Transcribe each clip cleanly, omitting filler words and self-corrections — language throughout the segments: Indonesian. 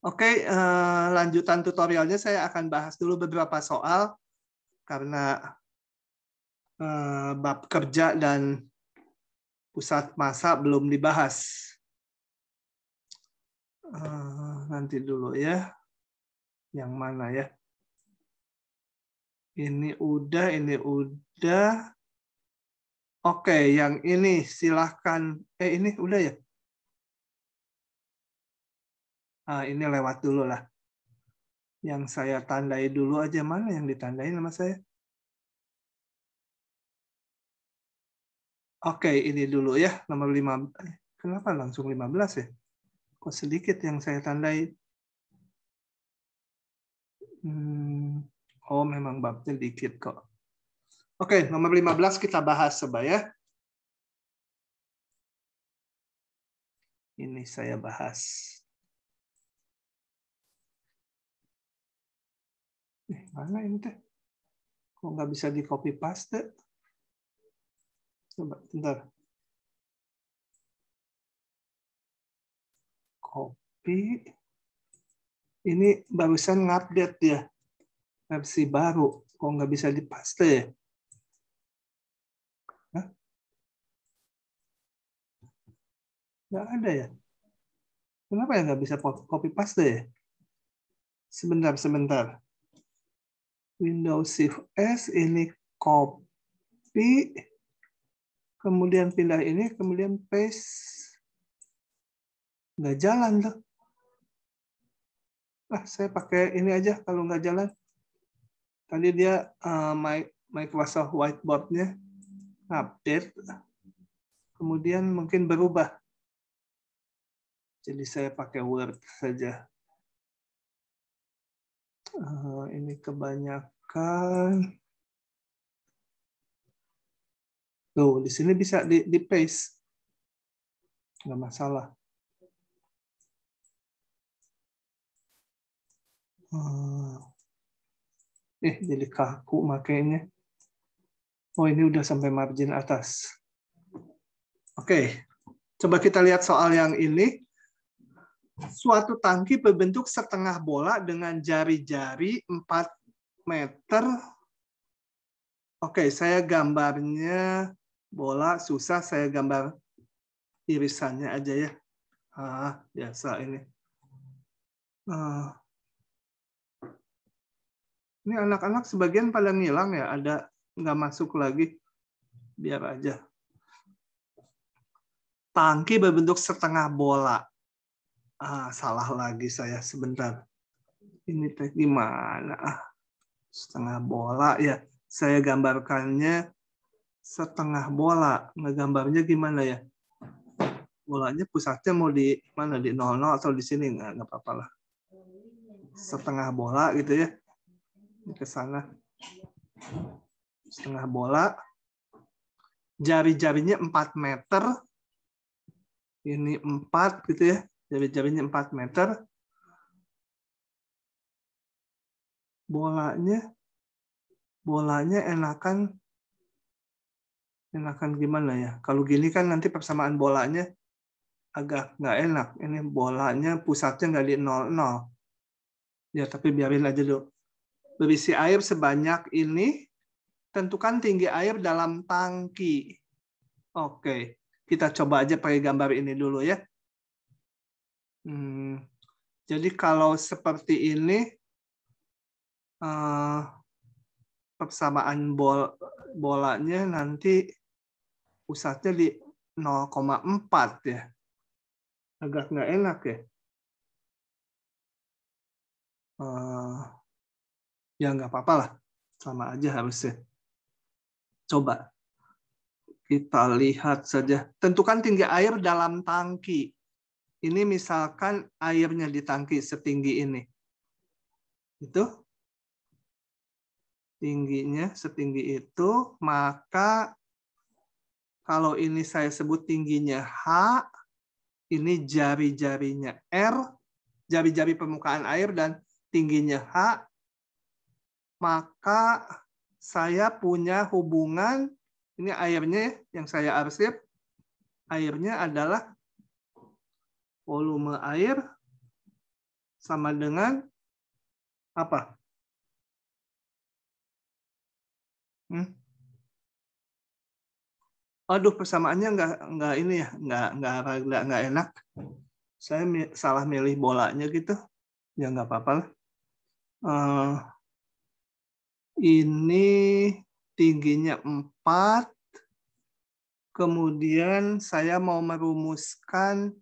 Oke, lanjutan tutorialnya saya akan bahas dulu beberapa soal karena bab kerja dan pusat massa belum dibahas. Nanti dulu ya. Yang mana ya? Ini udah, ini udah. Oke, yang ini silahkan. Ini udah ya? Ini lewat dulu lah. Yang saya tandai dulu aja, mana yang ditandai nama saya? Oke, ini dulu ya, nomor 5. Kenapa langsung 15 ya? Kok sedikit yang saya tandai? Oh, memang babnya dikit kok. Oke, nomor 15 kita bahas coba ya. Ini saya bahas. Mana ini teh? Kok nggak bisa di copy paste? Coba, bentar. Copy. Ini barusan ngupdate ya. Versi baru. Kok nggak bisa di paste ya? Hah? Nggak ada ya? Kenapa ya nggak bisa copy paste ya? Sebentar. Windows Shift S, ini copy, kemudian pindah ini, kemudian paste. Nggak jalan tuh. Saya pakai ini aja kalau nggak jalan. Tadi dia Microsoft Whiteboard-nya update, kemudian mungkin berubah. Jadi saya pakai Word saja. Ini kebanyakan. Tuh, di sini bisa di paste. Nggak masalah. Jadi kaku makainya. Oh, ini udah sampai margin atas. Oke, coba kita lihat soal yang ini. Suatu tangki berbentuk setengah bola dengan jari-jari 4 meter. Oke, saya gambarnya bola susah, saya gambar irisannya aja ya. Biasa ini. Ini anak-anak sebagian pada ngilang ya, ada nggak masuk lagi. Biar aja. Tangki berbentuk setengah bola. Salah lagi saya sebentar. Ini teh gimana? Setengah bola ya. Saya gambarkannya setengah bola. Ngegambarnya gimana ya? Bolanya pusatnya mau di mana? Di 00 atau di sini? Nggak apa-apa lah. Setengah bola gitu ya. Ke sana. Setengah bola. Jari-jarinya 4 meter. Ini 4 gitu ya. Jari-jarinya 4 meter. Bolanya enakan gimana ya? Kalau gini kan nanti persamaan bolanya agak nggak enak. Ini bolanya pusatnya nggak di 00. Ya, tapi biarin aja dulu. Berisi air sebanyak ini, tentukan tinggi air dalam tangki. Oke, kita coba aja pakai gambar ini dulu ya. Jadi kalau seperti ini, persamaan bolanya nanti pusatnya di 0,4 ya. Agak nggak enak ya. Ya nggak apa-apa lah. Sama aja harusnya. Coba kita lihat saja. Tentukan tinggi air dalam tangki. Ini misalkan airnya di tangki setinggi ini. Itu tingginya setinggi itu, maka kalau ini saya sebut tingginya H, ini jari-jarinya R, jari-jari permukaan air dan tingginya H, maka saya punya hubungan, ini airnya yang saya arsip, airnya adalah volume air sama dengan apa? Aduh, persamaannya nggak ini ya, nggak enak. Saya salah milih bolanya gitu. Ya nggak apa-apa lah. Ini tingginya 4. Kemudian saya mau merumuskan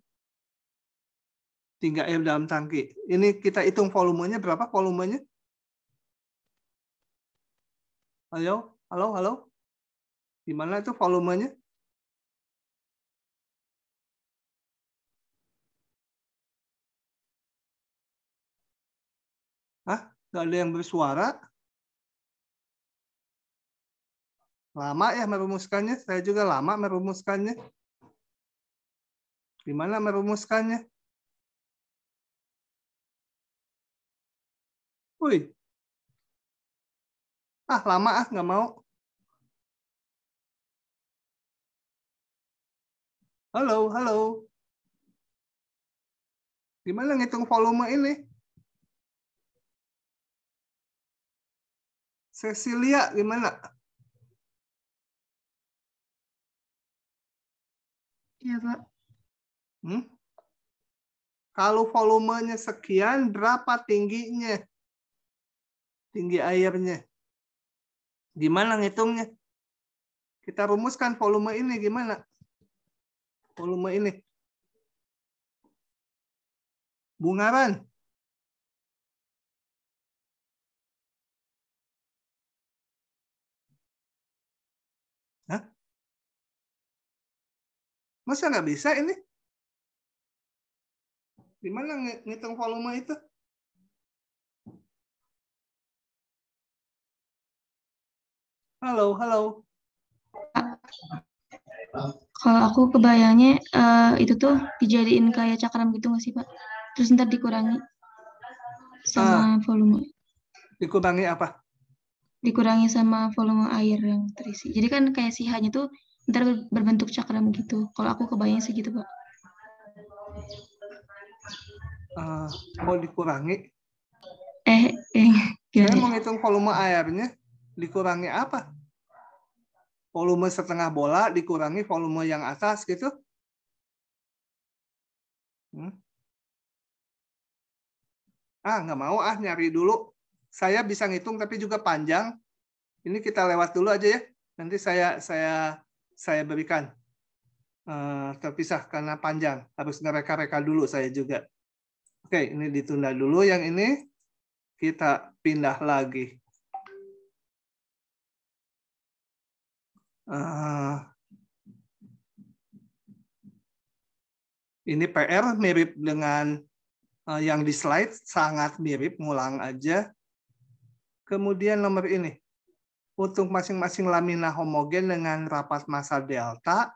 3 air dalam tangki. Ini kita hitung volumenya berapa volumenya? Halo, halo, halo. Gimana itu volumenya? Hah? Nggak ada yang bersuara? Lama ya merumuskannya. Saya juga lama merumuskannya. Gimana merumuskannya? Wih. Lama nggak mau. Halo, halo. Gimana ngitung volume ini? Cecilia, gimana? Iya, Pak. Kalau volumenya sekian, berapa tingginya? Tinggi airnya. Gimana ngitungnya? Kita rumuskan volume ini gimana? Volume ini. Bungaran. Hah? Masa nggak bisa ini? Gimana ngitung volume itu? Halo, halo. Kalau aku kebayangnya itu tuh dijadiin kayak cakram gitu nggak sih, Pak? Terus ntar dikurangi sama volume. Dikurangi apa? Dikurangi sama volume air yang terisi. Jadi kan kayak sihanya tuh ntar berbentuk cakram gitu. Kalau aku kebayang sih gitu, Pak. Mau dikurangi? Gimana? Saya mau ngitung volume airnya. Dikurangi apa? Volume setengah bola dikurangi volume yang atas gitu. Nggak mau nyari dulu. Saya bisa ngitung tapi juga panjang. Ini kita lewat dulu aja ya. Nanti saya berikan terpisah karena panjang. Harus ngereka-reka dulu saya juga. Oke, ini ditunda dulu. Yang ini kita pindah lagi. Ini PR mirip dengan yang di slide, sangat mirip, ngulang aja. Kemudian nomor ini. Untuk masing-masing lamina homogen dengan rapat massa delta.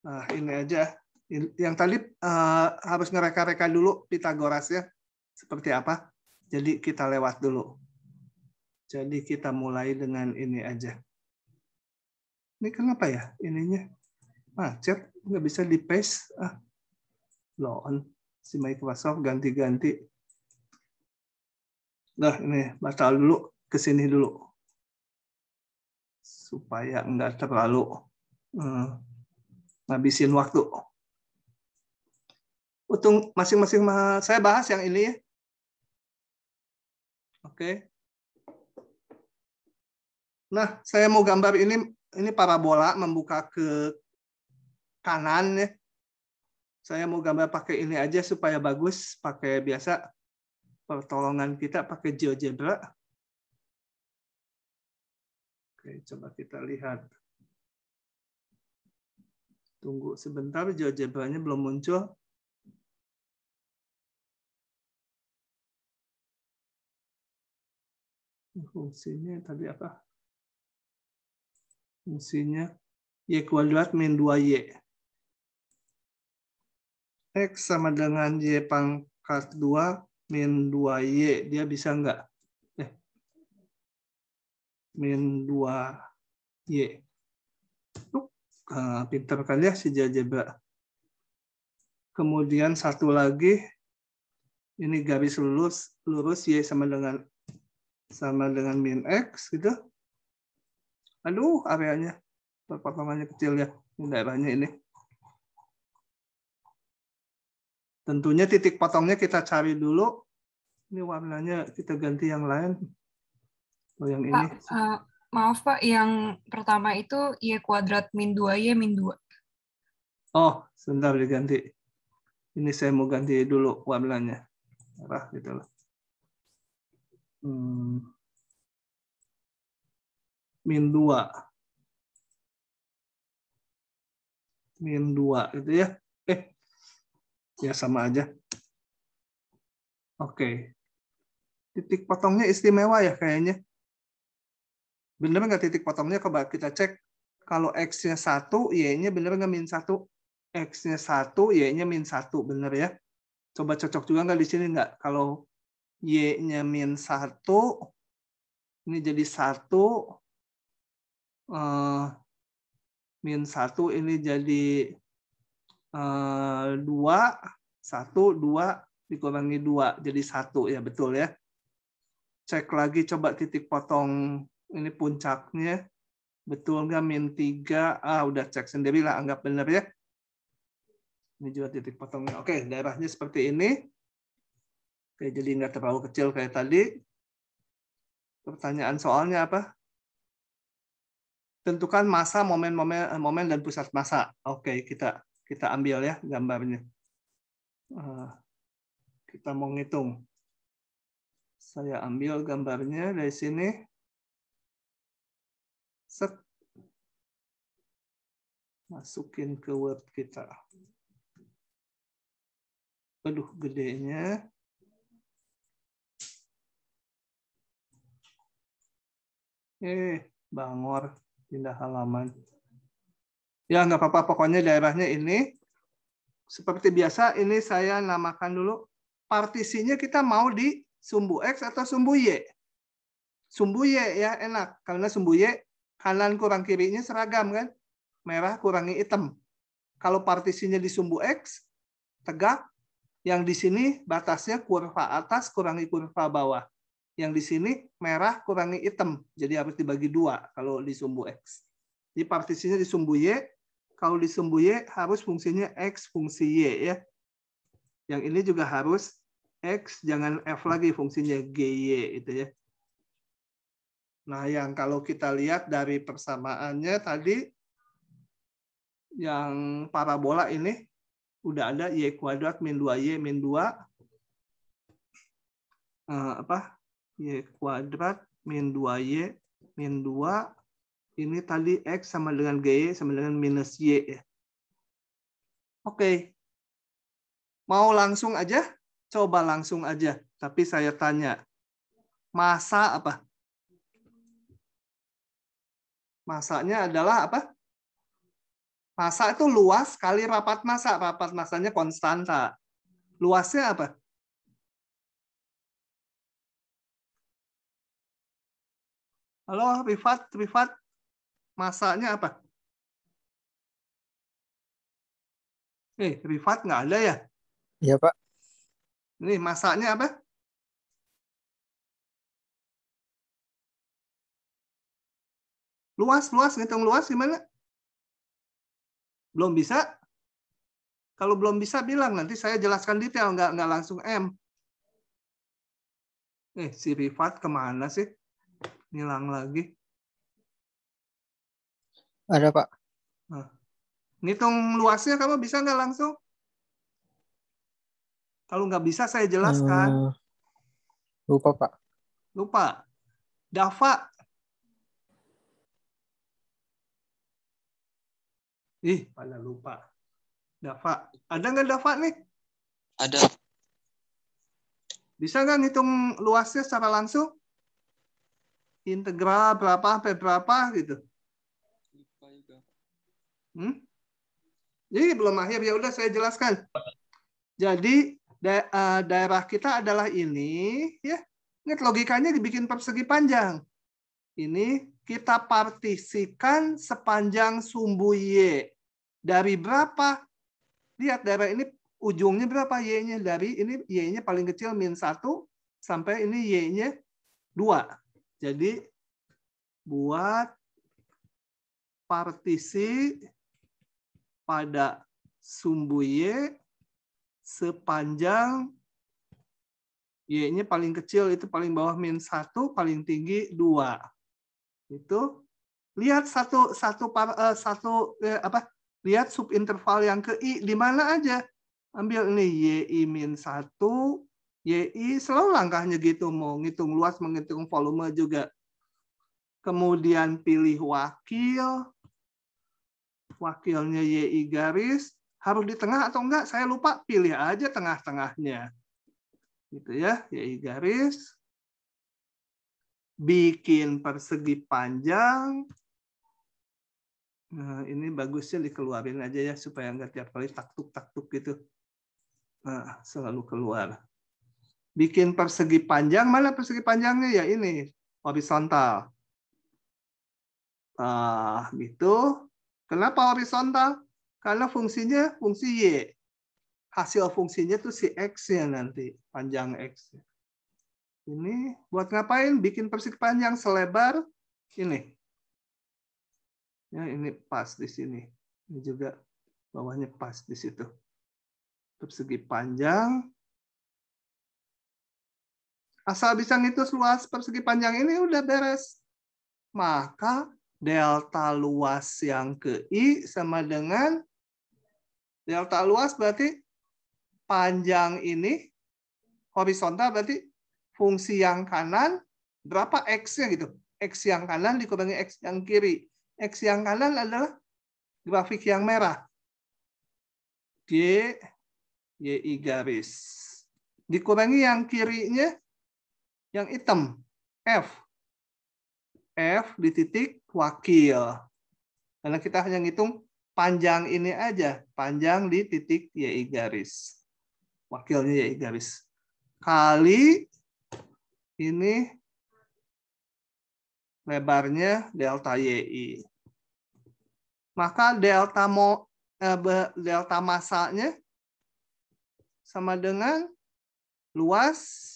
Nah, ini aja. Yang tadi harus ngereka-reka dulu Pitagorasnya seperti apa. Jadi kita lewat dulu. Jadi kita mulai dengan ini aja. Ini kenapa ya ininya? Macet, nggak bisa di paste. Loan si Microsoft ganti-ganti. Nah, ini batal dulu, ke sini dulu. Supaya nggak terlalu ngabisin waktu. Untuk masing-masing saya bahas yang ini ya. Oke. Nah, saya mau gambar ini parabola membuka ke kanan ya. Saya mau gambar pakai ini aja supaya bagus, pakai biasa pertolongan kita pakai GeoGebra. Oke, coba kita lihat. Tunggu sebentar, GeoGebra-nya belum muncul. Fungsinya tadi apa? Fungsinya Y kuadrat min 2Y. X sama dengan Y pangkat 2 min 2Y. Dia bisa nggak? Min 2Y. Pinter kali ya si GeoGebra. Kemudian satu lagi, Ini garis lurus Y sama dengan min X gitu. Aduh, areanya potongannya kecil ya. Ini daerahnya ini. Tentunya titik potongnya kita cari dulu. Ini warnanya kita ganti yang lain. Oh, yang ini. Maaf Pak, yang pertama itu Y kuadrat min 2Y min 2. Oh, sebentar diganti. Ini saya mau ganti dulu warnanya. Merah gitu loh. Min 2. Min 2 itu ya. Ya sama aja. Oke. Titik potongnya istimewa ya kayaknya. Bener nggak titik potongnya? Coba kita cek. Kalau X-nya 1, Y-nya bener nggak min 1? X-nya 1, Y-nya min 1. Bener ya? Coba cocok juga nggak di sini nggak? Kalau Y-nya min 1, ini jadi 1. Min 1 ini jadi 2. 1, 2 dikurangi 2. Jadi 1 ya, betul ya. Cek lagi coba titik potong ini puncaknya. Betul nggak min 3? Udah cek sendirilah, anggap benar ya. Ini juga titik potongnya. Oke, daerahnya seperti ini. Oke, jadi nggak terlalu kecil kayak tadi. Pertanyaan soalnya apa? Tentukan massa, momen, dan pusat massa. Oke, kita ambil ya gambarnya. Kita mau ngitung. Saya ambil gambarnya dari sini. Set. Masukin ke Word kita. Aduh, gedenya. Bangor. Pindah halaman. Ya, nggak apa-apa. Pokoknya daerahnya ini. Seperti biasa, ini saya namakan dulu. Partisinya kita mau di sumbu X atau sumbu Y? Sumbu Y ya, enak. Karena sumbu Y, kanan kurang kirinya seragam kan? Merah kurangi hitam. Kalau partisinya di sumbu X, tegak. Yang di sini batasnya kurva atas kurangi kurva bawah. Yang di sini merah kurangi hitam. Jadi harus dibagi 2 kalau di sumbu X. Jadi partisinya di sumbu Y. Kalau di sumbu Y harus fungsinya X fungsi Y ya. Yang ini juga harus X, jangan F lagi fungsinya GY itu ya. Nah, yang kalau kita lihat dari persamaannya tadi, yang parabola ini udah ada Y kuadrat min 2Y min 2. Y kuadrat min 2Y min 2. Ini tadi X sama dengan GY sama dengan minus Y ya. Oke. Mau langsung aja? Coba langsung aja. Tapi saya tanya, massa apa? Massanya adalah apa? Massa itu luas kali rapat massa. Rapat massanya konstanta. Luasnya apa? Halo, Rifat. Massanya apa? Rifat nggak ada ya? Iya, Pak. Ini massanya apa? Luas, ngitung luas gimana? Belum bisa? Kalau belum bisa bilang, nanti saya jelaskan detail, nggak langsung M. Si Rifat kemana sih? Hilang lagi. Ada, Pak. Ngitung luasnya kamu bisa nggak langsung? Kalau nggak bisa, saya jelaskan. Lupa, Pak. Lupa. Dava. Pada lupa. Dava. Ada nggak Dava nih? Ada. Bisa nggak ngitung luasnya secara langsung? Integral berapa sampai berapa gitu? Jadi belum akhir, ya udah saya jelaskan. Jadi daerah kita adalah ini, ya. Ingat logikanya dibikin persegi panjang. Ini kita partisikan sepanjang sumbu Y. Dari berapa? Lihat daerah ini ujungnya berapa Y-nya? Dari ini Y-nya paling kecil min 1 sampai ini Y-nya 2. Jadi buat partisi pada sumbu Y sepanjang Y-nya paling kecil itu paling bawah min 1, paling tinggi 2. Itu lihat lihat subinterval yang ke I di mana aja. Ambil ini YI min 1, YI selalu langkahnya gitu, mau ngitung luas, menghitung volume juga. Kemudian pilih wakil. Wakilnya YI garis. Harus di tengah atau enggak? Saya lupa, pilih aja tengah-tengahnya. Gitu ya, YI garis. Bikin persegi panjang. Nah, ini bagusnya dikeluarin aja ya, supaya enggak tiap kali taktuk-taktuk gitu. Nah, selalu keluar. Bikin persegi panjang, mana persegi panjangnya? Ya ini, horizontal. Gitu. Kenapa horizontal? Karena fungsinya fungsi Y. Hasil fungsinya tuh si X-nya nanti, panjang X. Ini buat ngapain? Bikin persegi panjang selebar ini. Ya, ini pas di sini. Ini juga bawahnya pas di situ. Persegi panjang. Asal bisa ngitung luas persegi panjang ini udah beres. Maka delta luas yang ke I sama dengan delta luas berarti panjang ini horizontal berarti fungsi yang kanan berapa X-nya gitu. X yang kanan dikurangi X yang kiri. X yang kanan adalah grafik yang merah. G, YI garis. Dikurangi yang kirinya yang hitam. F. F di titik wakil. Karena kita hanya ngitung panjang ini aja. Panjang di titik YI garis. Wakilnya YI garis. Kali ini lebarnya delta YI. Maka delta masanya sama dengan luas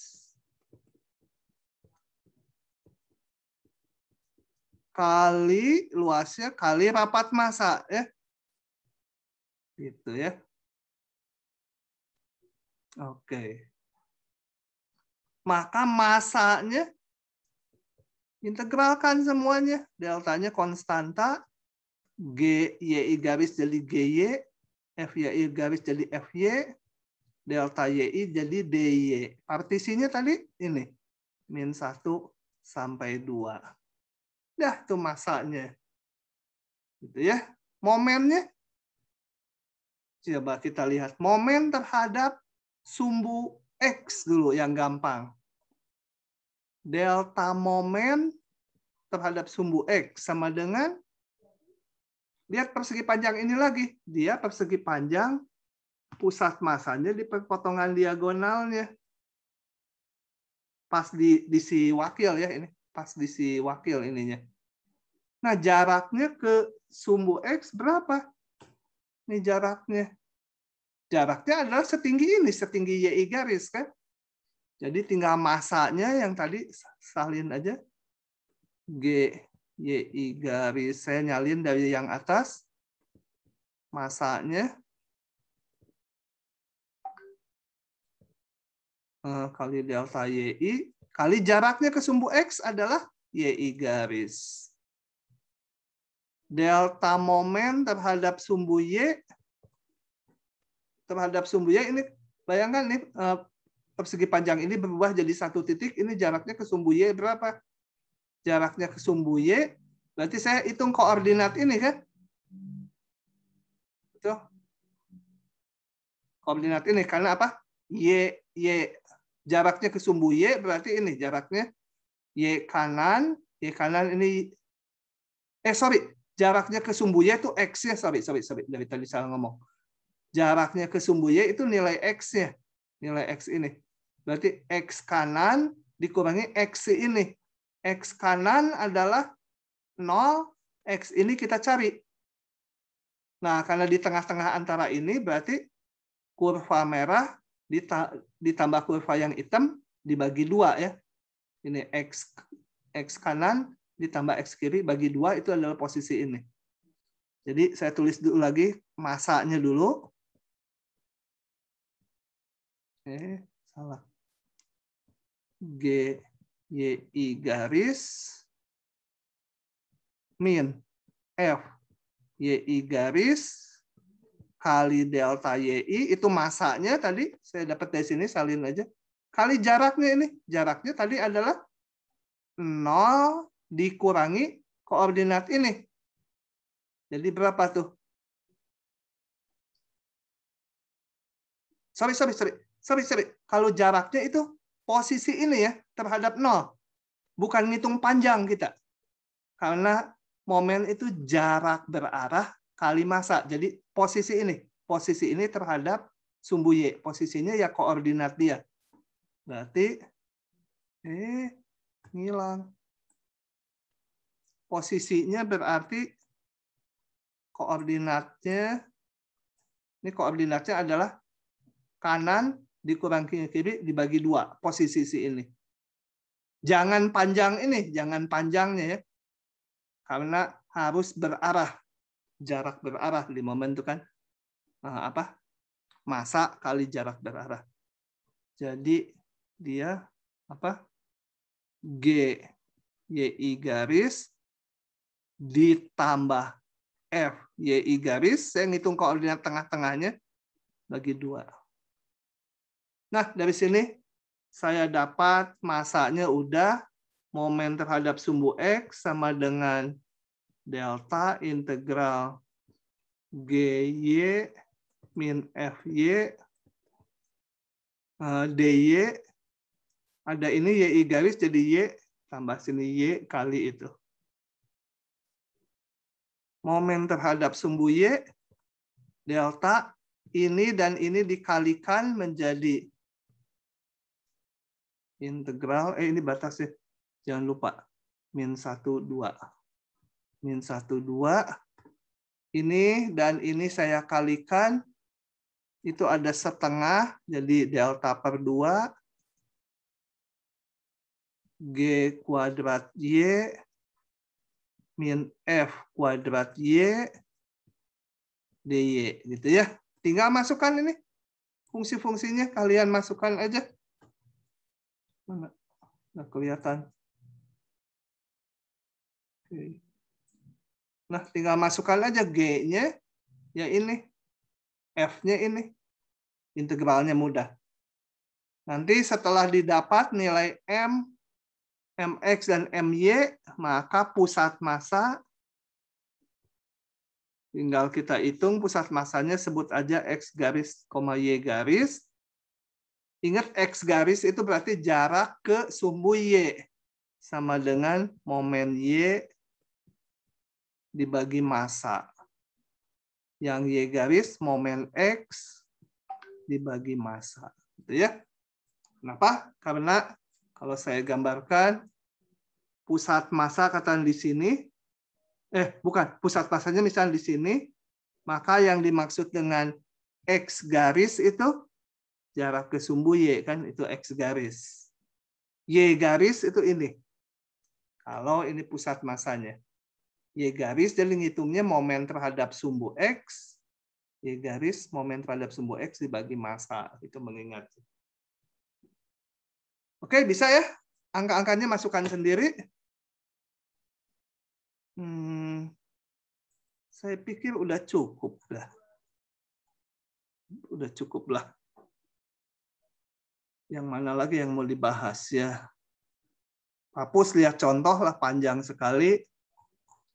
kali luasnya kali rapat massa ya. Gitu ya. Oke. Maka massanya integralkan semuanya. Deltanya konstanta, G YI garis jadi GY, F YI garis jadi FY, delta YI jadi DY. Partisinya tadi ini min 1 sampai 2. Dah tuh masanya. Gitu ya. Momennya coba kita lihat momen terhadap sumbu X dulu yang gampang. Delta momen terhadap sumbu X sama dengan lihat persegi panjang ini lagi. Dia persegi panjang pusat masanya di perpotongan diagonalnya. Pas di si wakil ya ini. Pas di si wakil ininya. Nah, jaraknya ke sumbu X berapa? Ini jaraknya. Jaraknya adalah setinggi ini, setinggi YI garis kan. Jadi tinggal masanya yang tadi salin aja. G YI garis. Saya nyalin dari yang atas. Masanya. Kali delta YI. Kali jaraknya ke sumbu X adalah YI garis. Delta momen terhadap sumbu Y. Terhadap sumbu Y ini, bayangkan nih, persegi panjang ini berubah jadi satu titik. Ini jaraknya ke sumbu Y berapa? Jaraknya ke sumbu Y. Berarti saya hitung koordinat ini kan? Tuh. Koordinat ini. Karena apa? Y. Jaraknya ke sumbu Y berarti ini jaraknya Y kanan ini jaraknya ke sumbu Y itu X-nya, sorry dari tadi salah ngomong. Jaraknya ke sumbu Y itu nilai X-nya. Nilai X ini. Berarti X kanan dikurangi X ini. X kanan adalah 0, X ini kita cari. Nah, karena di tengah-tengah antara ini berarti kurva merah ditambah kurva yang hitam dibagi 2 ya. Ini X kanan ditambah X kiri bagi 2 itu adalah posisi ini. Jadi saya tulis dulu lagi masanya dulu. Salah. G, Y, I garis min F, Y, I garis kali delta YI itu masanya tadi saya dapat dari sini salin aja. Kali jaraknya ini. Jaraknya tadi adalah 0 dikurangi koordinat ini. Jadi berapa tuh? Sorry. Kalau jaraknya itu posisi ini ya terhadap 0. Bukan ngitung panjang kita. Karena momen itu jarak berarah kali massa. Jadi posisi ini terhadap sumbu Y. Posisinya ya koordinat dia. Berarti ngilang. Posisinya berarti koordinatnya adalah kanan dikurang kiri dibagi 2 posisi ini. Jangan panjang ini, jangan panjangnya ya. Karena harus berarah, jarak berarah di momen itu kan massa kali jarak berarah. Jadi dia G YI garis ditambah F YI garis, saya ngitung koordinat tengah-tengahnya bagi 2. Nah, dari sini saya dapat massanya udah, momen terhadap sumbu X sama dengan delta integral GY min FY DY. Ada ini YI garis jadi Y tambah sini Y kali itu. Momen terhadap sumbu Y, delta, ini dan ini dikalikan menjadi integral, ini batasnya, jangan lupa, min 1, 2. Min 1, 2. Ini dan ini saya kalikan, itu ada setengah, jadi delta per 2. G kuadrat Y min F kuadrat Y dy gitu ya. Tinggal masukkan ini fungsi-fungsinya, kalian masukkan aja. Mana? Nggak kelihatan. Oke. Nah, tinggal masukkan aja G-nya ya ini. F-nya ini. Integralnya mudah. Nanti setelah didapat nilai M, MX dan MY, maka pusat massa tinggal kita hitung pusat massanya, sebut aja X garis, Y garis. Ingat X garis itu berarti jarak ke sumbu Y. Sama dengan momen Y dibagi massa. Yang Y garis momen X dibagi massa. Gitu ya. Kenapa? Karena kalau saya gambarkan pusat massa katakan di sini, bukan, pusat massanya misalnya di sini, maka yang dimaksud dengan X garis itu jarak ke sumbu Y, kan itu X garis. Y garis itu ini. Kalau ini pusat massanya. Y garis jadi ngitungnya momen terhadap sumbu X, Y garis momen terhadap sumbu X dibagi massa. Itu mengingat. Oke, bisa ya? Angka-angkanya masukkan sendiri. Saya pikir udah cukup lah. Udah cukup lah. Yang mana lagi yang mau dibahas ya? Hapus, lihat contoh lah, panjang sekali.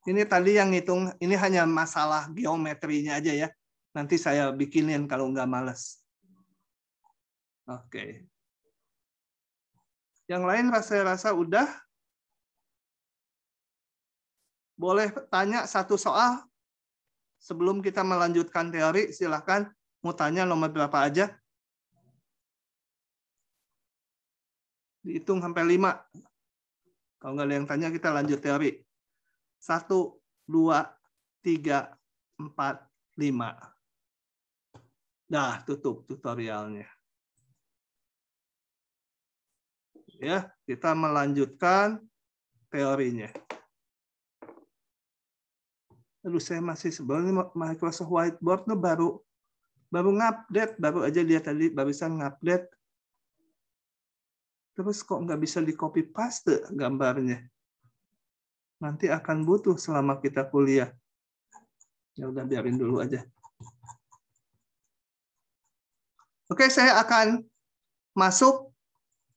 Ini tadi yang ngitung, ini hanya masalah geometrinya aja ya. Nanti saya bikinin kalau nggak males. Oke. Yang lain saya rasa udah. Boleh tanya satu soal sebelum kita melanjutkan teori. Silakan, mau tanya nomor berapa aja. Dihitung sampai 5. Kalau nggak ada yang tanya, kita lanjut teori. 1, 2, 3, 4, 5. Dah, tutup tutorialnya. Ya, kita melanjutkan teorinya. Aduh, saya masih sebelum Microsoft Whiteboard tuh baru ngupdate, baru aja lihat tadi barusan ngupdate. Terus kok nggak bisa di copy paste gambarnya? Nanti akan butuh selama kita kuliah. Ya udah biarin dulu aja. Oke, saya akan masuk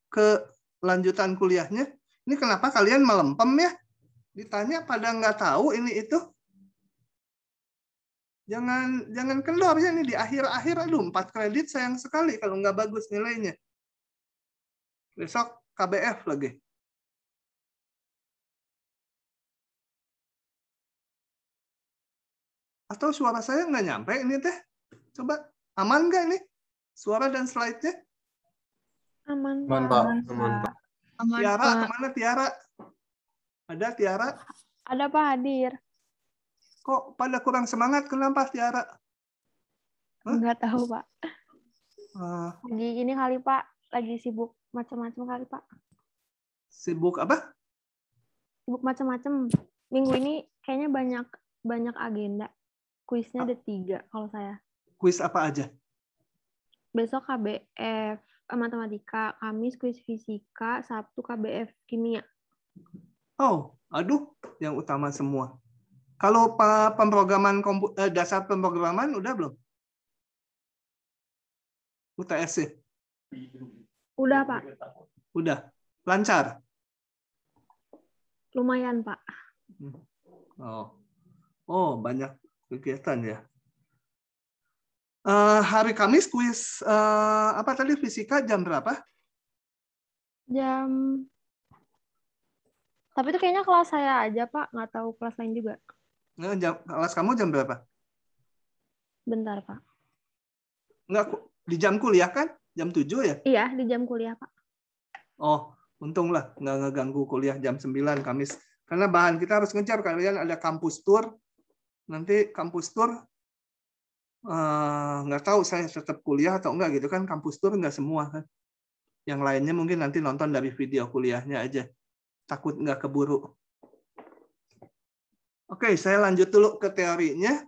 ke lanjutan kuliahnya. Ini kenapa kalian melempem ya? Ditanya pada nggak tahu ini itu. Jangan kendor ya nih di akhir-akhir. Aduh, 4 kredit sayang sekali kalau nggak bagus nilainya. Besok KBF lagi. Atau suara saya nggak nyampe ini teh? Coba, aman nggak ini? Suara dan slide-nya? Aman, Aman, Pak. Pak. Aman, Pak. Aman, Tiara, Pak. kemana Tiara? Ada Tiara? Ada Pak hadir. Kok pada kurang semangat? Kenapa Tiara? Hah? Enggak tahu, Pak. Ah, Lagi ini kali, Pak. Lagi sibuk macam-macam kali, Pak. sibuk apa? Sibuk macam-macam. Minggu ini kayaknya banyak agenda. Kuisnya ada 3 kalau saya. Kuis apa aja? Besok KBF matematika, Kamis kuis fisika, Sabtu KBF kimia. Oh, aduh, yang utama semua. Kalau pemrograman dasar pemrograman udah belum? UTS-nya? Udah, Pak. Udah. Lancar? Lumayan, Pak. Oh, banyak kegiatan ya. Hari Kamis kuis apa tadi fisika jam berapa? Tapi itu kayaknya kelas saya aja, Pak. Nggak tahu kelas lain juga. Kelas kamu jam berapa? Bentar, Pak. Enggak, di jam kuliah kan? Jam 7 ya? Iya, di jam kuliah, Pak. Oh, untunglah nggak ngeganggu kuliah jam 9 Kamis. Karena bahan kita harus ngejar, kalian ada kampus tour. Nanti kampus tour nggak tahu saya tetap kuliah atau enggak gitu kan, kampus tour nggak semua kan. Yang lainnya mungkin nanti nonton dari video kuliahnya aja. Takut nggak keburu. Oke, saya lanjut dulu ke teorinya.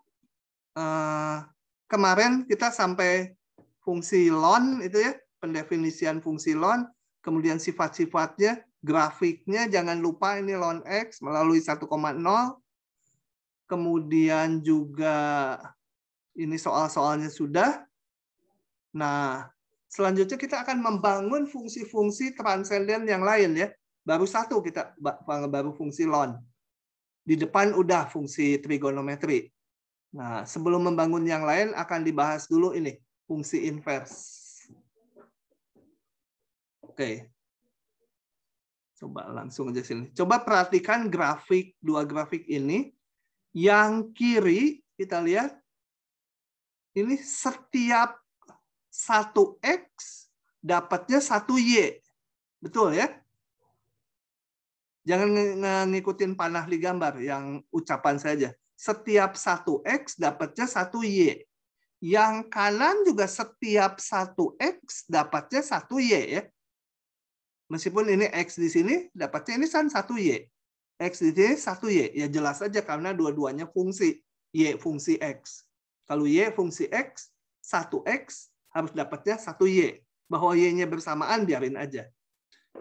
Kemarin kita sampai fungsi ln itu ya, pendefinisian fungsi ln, kemudian sifat-sifatnya, grafiknya jangan lupa ini ln x melalui 1,0. Kemudian juga ini soal-soalnya sudah. Nah, selanjutnya kita akan membangun fungsi-fungsi transenden yang lain ya. Baru satu kita baru fungsi ln. Di depan udah fungsi trigonometri. Nah, sebelum membangun yang lain akan dibahas dulu ini fungsi inverse. Oke. Coba langsung aja sini. Coba perhatikan grafik, 2 grafik ini. Yang kiri kita lihat ini setiap 1x dapatnya 1y. Betul ya? Jangan ngikutin panah di gambar, yang ucapan saja. Setiap 1x dapatnya 1y. Yang kanan juga setiap 1x dapatnya 1y ya. Meskipun ini x di sini dapatnya ini kan 1y. X di sini 1y. Ya jelas aja karena dua-duanya fungsi. Y fungsi x. Kalau y fungsi x, 1x harus dapatnya 1y. Bahwa y-nya bersamaan biarin aja.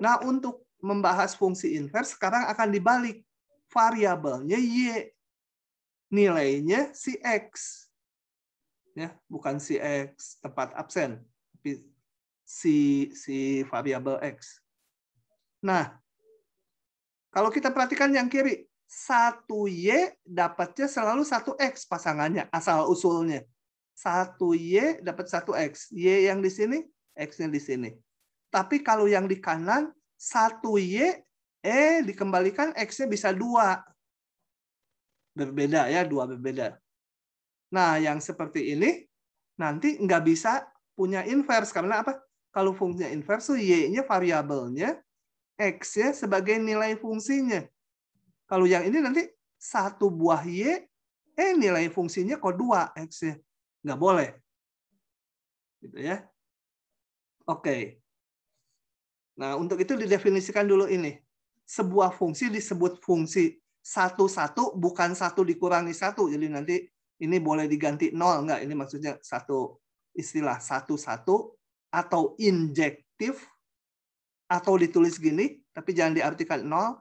Nah, untuk membahas fungsi inverse sekarang akan dibalik. Variabelnya y. Nilainya si x. Ya, bukan si x tempat absen, tapi si variabel x. Nah, kalau kita perhatikan yang kiri, 1y dapatnya selalu 1x pasangannya, asal usulnya. 1y dapat 1x. Y yang di sini, x-nya di sini. Tapi kalau yang di kanan, 1y, dikembalikan x-nya bisa 2. Berbeda ya, 2 berbeda. Nah, yang seperti ini, nanti nggak bisa punya inverse. Karena apa? Kalau fungsinya inverse, y-nya variabelnya, x-nya sebagai nilai fungsinya. Kalau yang ini nanti 1 buah y, nilai fungsinya kok 2 x-nya. Nggak boleh. Gitu ya. Oke. Nah, untuk itu didefinisikan dulu ini. Sebuah fungsi disebut fungsi 1 bukan 1 dikurangi 1. Jadi nanti ini boleh diganti 0 enggak? Ini maksudnya satu istilah 1 atau injektif atau ditulis gini, tapi jangan diartikan 0.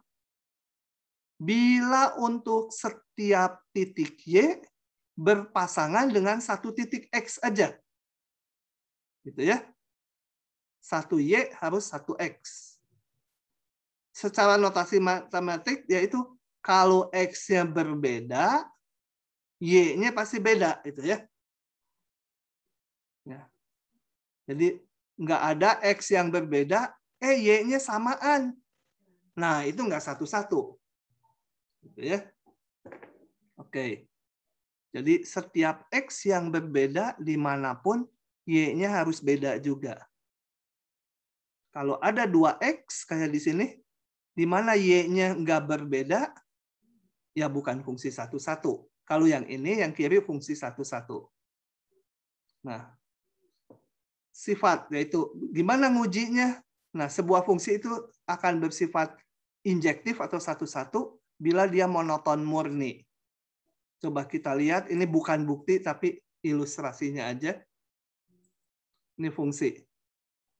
Bila untuk setiap titik Y berpasangan dengan satu titik X aja. Gitu ya. 1Y harus 1X. Secara notasi matematik yaitu kalau X-nya berbeda, Y-nya pasti beda. Gitu ya. Jadi nggak ada X yang berbeda, Y-nya samaan. Nah, itu nggak 1. Gitu ya. Oke. Jadi setiap X yang berbeda dimanapun, Y-nya harus beda juga. Kalau ada 2X kayak di sini, di mana Y-nya nggak berbeda, ya bukan fungsi 1. Kalau yang ini, yang kiri fungsi 1. Nah, sifat, yaitu gimana ngujinya? Nah, sebuah fungsi itu akan bersifat injektif atau 1 bila dia monoton murni. Coba kita lihat, ini bukan bukti tapi ilustrasinya aja. Ini fungsi.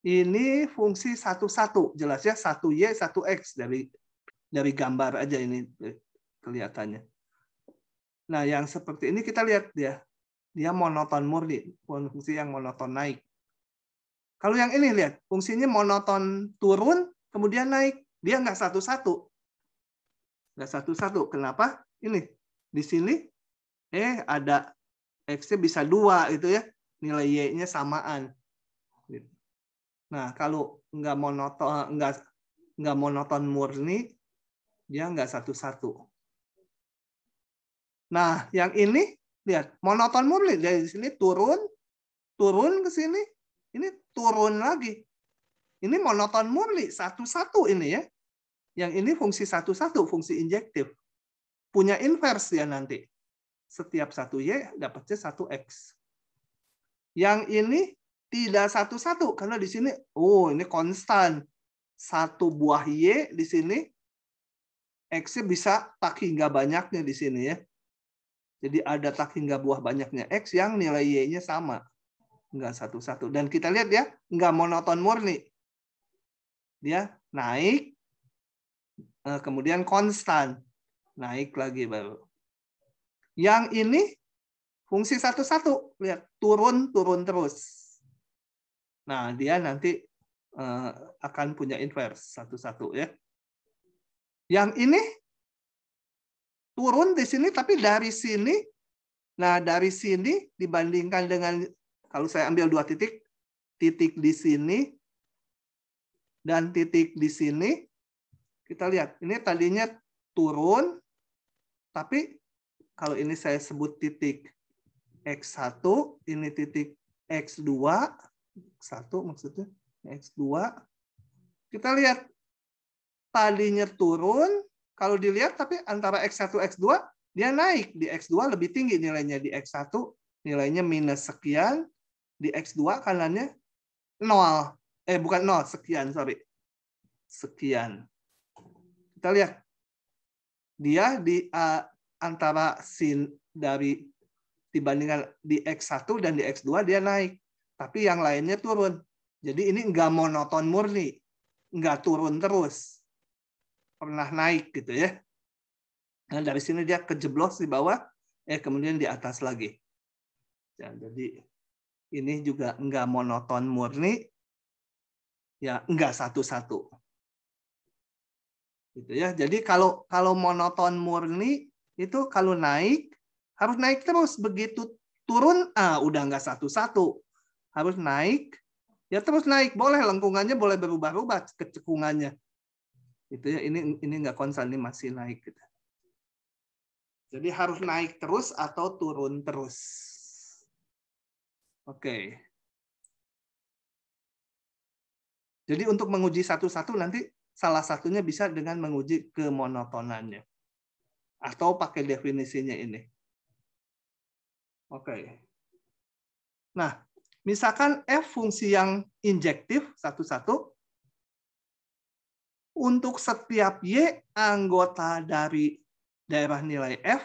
Ini fungsi 1, jelas ya 1Y, 1X dari gambar aja ini kelihatannya. Nah, yang seperti ini kita lihat dia monoton murni, fungsi yang monoton naik. Kalau yang ini lihat, fungsinya monoton turun, kemudian naik. Dia nggak 1. Nggak 1. Kenapa? Ini. Di sini, ada X-nya bisa 2, itu ya. Nilai Y-nya samaan. Nah, kalau nggak monoton murni, dia nggak 1. Nah, yang ini, lihat. Monoton murni. Dari sini turun ke sini. Ini turun lagi. Ini monoton murni 1 ini ya. Yang ini fungsi 1, fungsi injektif. Punya invers ya nanti. Setiap 1Y dapatnya 1X. Yang ini tidak 1 karena di sini ini konstan. 1 buah Y di sini X-nya bisa tak hingga banyaknya di sini ya. Jadi ada tak hingga buah banyaknya X yang nilai Y-nya sama. Enggak 1. Dan kita lihat ya, enggak monoton murni. Dia naik, kemudian konstan. Naik lagi baru. Yang ini fungsi 1. Lihat, turun terus. Nah, dia nanti akan punya invers 1 ya. Yang ini turun di sini, tapi dari sini. Nah, dari sini dibandingkan dengan kalau saya ambil 2 titik di sini dan titik di sini, kita lihat ini tadinya turun, tapi kalau ini saya sebut titik X1, ini titik X2, 1 maksudnya X2. Kita lihat tadinya turun, kalau dilihat tapi antara X1 X2 dia naik, di X2 lebih tinggi nilainya, di X1 nilainya minus sekian, di X2 kanannya 0. Bukan 0, sekian, sorry. Sekian. Kita lihat. Dia di antara dari dibandingkan di X1 dan di X2 dia naik. Tapi yang lainnya turun. Jadi ini enggak monoton murni. Enggak turun terus. Pernah naik gitu ya. Nah, dari sini dia kejeblos di bawah, kemudian di atas lagi. Ya, jadi ini juga enggak monoton murni, ya enggak 1. Gitu ya. Jadi kalau monoton murni itu kalau naik harus naik terus, begitu turun udah enggak 1. Harus naik, ya terus naik, boleh lengkungannya boleh berubah-ubah kecekungannya. Gitu ya. Ini enggak konstan, ini masih naik gitu. Jadi harus naik terus atau turun terus. Oke. Jadi untuk menguji 1 nanti salah satunya bisa dengan menguji kemonotonannya. Atau pakai definisinya ini. Oke. Nah, Misalkan F fungsi yang injektif satu-satu, untuk setiap Y anggota dari daerah nilai F,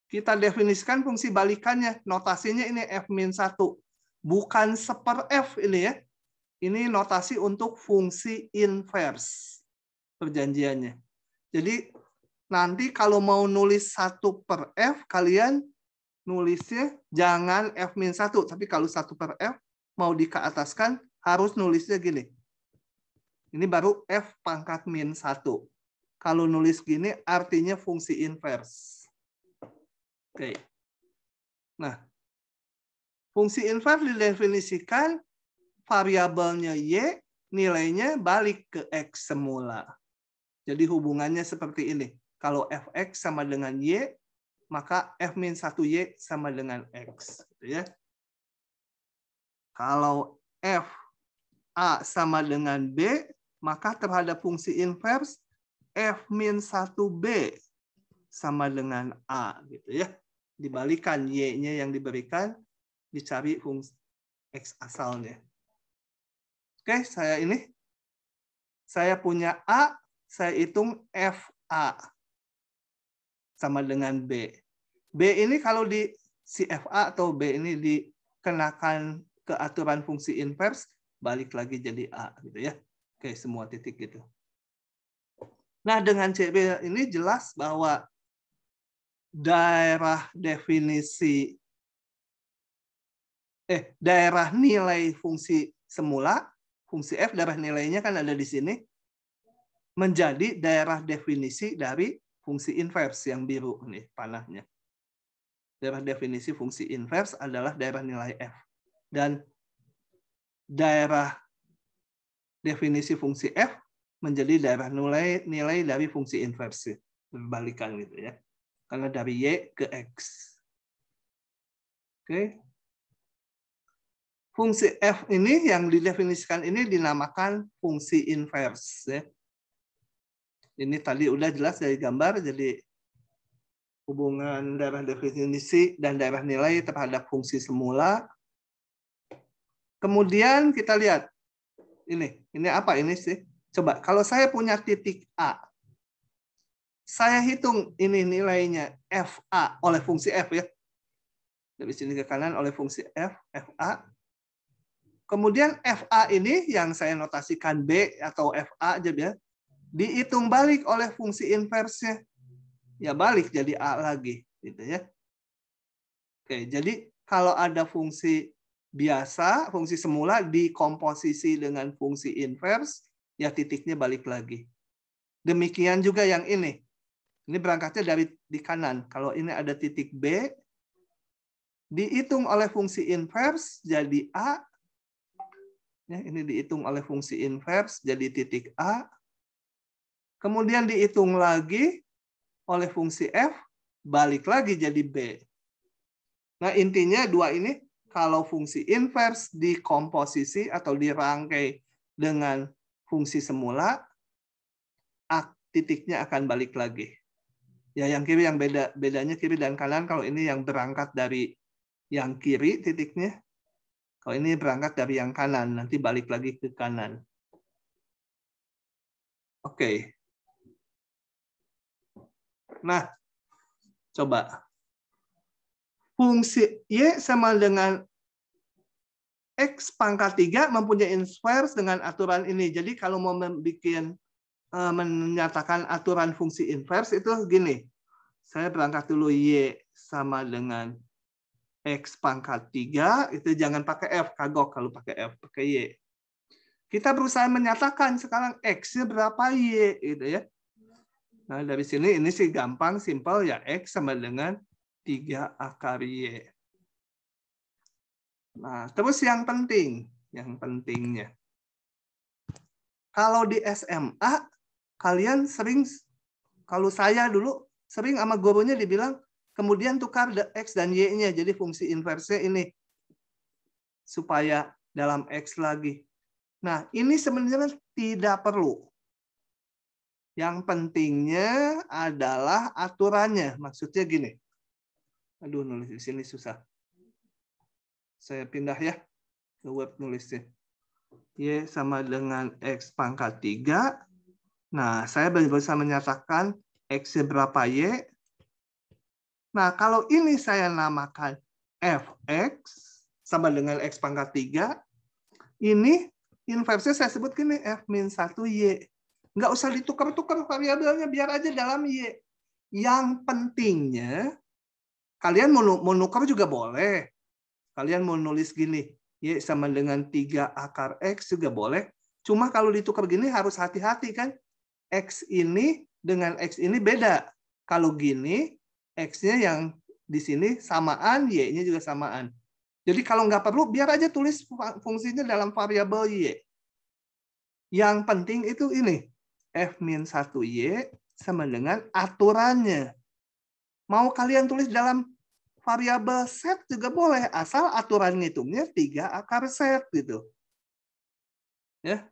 kita definisikan fungsi balikannya. Notasinya ini F-1. Bukan seper F ini ya. Ini notasi untuk fungsi inverse perjanjiannya. Jadi nanti kalau mau nulis 1/F, kalian nulisnya jangan F-1. Tapi kalau 1/F mau dikeataskan, harus nulisnya gini. Ini baru F pangkat min 1. Kalau nulis gini, artinya fungsi inverse. Oke. Nah, fungsi inverse didefinisikan variabelnya Y, nilainya balik ke X semula. Jadi hubungannya seperti ini. Kalau Fx sama dengan Y, maka F-1Y sama dengan X. Gitu ya. Kalau Fa sama dengan B, maka terhadap fungsi inverse F-1B sama dengan A. Gitu ya. Dibalikan Y-nya yang diberikan, dicari fungsi X asalnya. Oke, saya punya A, saya hitung FA sama dengan B. B ini kalau di si FA atau B ini dikenakan ke aturan fungsi inverse, balik lagi jadi A gitu ya. Oke, semua titik gitu. Nah, dengan CB ini jelas bahwa daerah nilai fungsi semula, fungsi F, daerah nilainya kan ada di sini, menjadi daerah definisi dari fungsi inverse yang biru nih panahnya. Daerah definisi fungsi inverse adalah daerah nilai F. Dan daerah definisi fungsi F menjadi daerah nilai dari fungsi inverse. Berbalikan gitu ya. Karena dari Y ke X. Oke. Fungsi F ini yang didefinisikan ini dinamakan fungsi inverse. Ya. Ini tadi udah jelas dari gambar, jadi hubungan daerah definisi dan daerah nilai terhadap fungsi semula. Kemudian kita lihat, ini apa ini sih? Coba, kalau saya punya titik A, saya hitung ini nilainya FA oleh fungsi F ya. Dari sini ke kanan oleh fungsi F, FA. Kemudian FA ini yang saya notasikan B atau FA aja ya, dihitung balik oleh fungsi inverse-nya. Ya balik jadi A lagi. Gitu ya. Oke, jadi kalau ada fungsi biasa, fungsi semula dikomposisi dengan fungsi inverse, ya titiknya balik lagi. Demikian juga yang ini. Ini berangkatnya dari di kanan. Kalau ini ada titik B, dihitung oleh fungsi inverse jadi A. Ya, ini dihitung oleh fungsi inverse jadi titik A. Kemudian dihitung lagi oleh fungsi F, balik lagi jadi B. Nah, intinya dua ini, kalau fungsi inverse dikomposisi atau dirangkai dengan fungsi semula, titiknya akan balik lagi. Ya, yang kiri yang bedanya kiri dan kanan. Kalau ini yang berangkat dari yang kiri titiknya, kalau ini berangkat dari yang kanan, nanti balik lagi ke kanan. Oke. Nah, coba. Fungsi Y sama dengan X pangkat 3 mempunyai inverse dengan aturan ini. Jadi kalau mau menyatakan aturan fungsi inverse itu gini. Saya berangkat dulu Y sama dengan X pangkat 3, itu jangan pakai F, kagok kalau pakai F, pakai Y. Kita berusaha menyatakan sekarang X-nya berapa Y, gitu ya. Nah, dari sini ini sih gampang, simpel ya, X sama dengan 3 akar Y. Nah, terus yang pentingnya. Kalau di SMA, kalian sering, kalau saya dulu, sering sama gurunya dibilang, kemudian tukar X dan Y-nya, jadi fungsi inverse ini. Supaya dalam X lagi. Nah, ini sebenarnya tidak perlu. Yang pentingnya adalah aturannya. Maksudnya gini. Aduh, nulis di sini susah. Saya pindah ya ke Word nulisnya. Y sama dengan X pangkat 3. Nah, saya bisa menyatakan X-nya berapa Y. Nah, kalau ini saya namakan Fx sama dengan X pangkat 3. Ini inverse saya sebut gini, F-1Y. Nggak usah ditukar-tukar variabelnya, biar aja dalam Y. Yang pentingnya, kalian mau nukar juga boleh. Kalian mau nulis gini, Y sama dengan 3 akar X juga boleh. Cuma kalau ditukar gini harus hati-hati kan. X ini dengan X ini beda. Kalau gini, X-nya yang di sini samaan, Y-nya juga samaan. Jadi kalau nggak perlu, biar aja tulis fungsinya dalam variabel Y. Yang penting itu ini, F-1Y sama dengan aturannya. Mau kalian tulis dalam variabel set juga boleh, asal aturan ngitungnya 3 akar set gitu. Ya.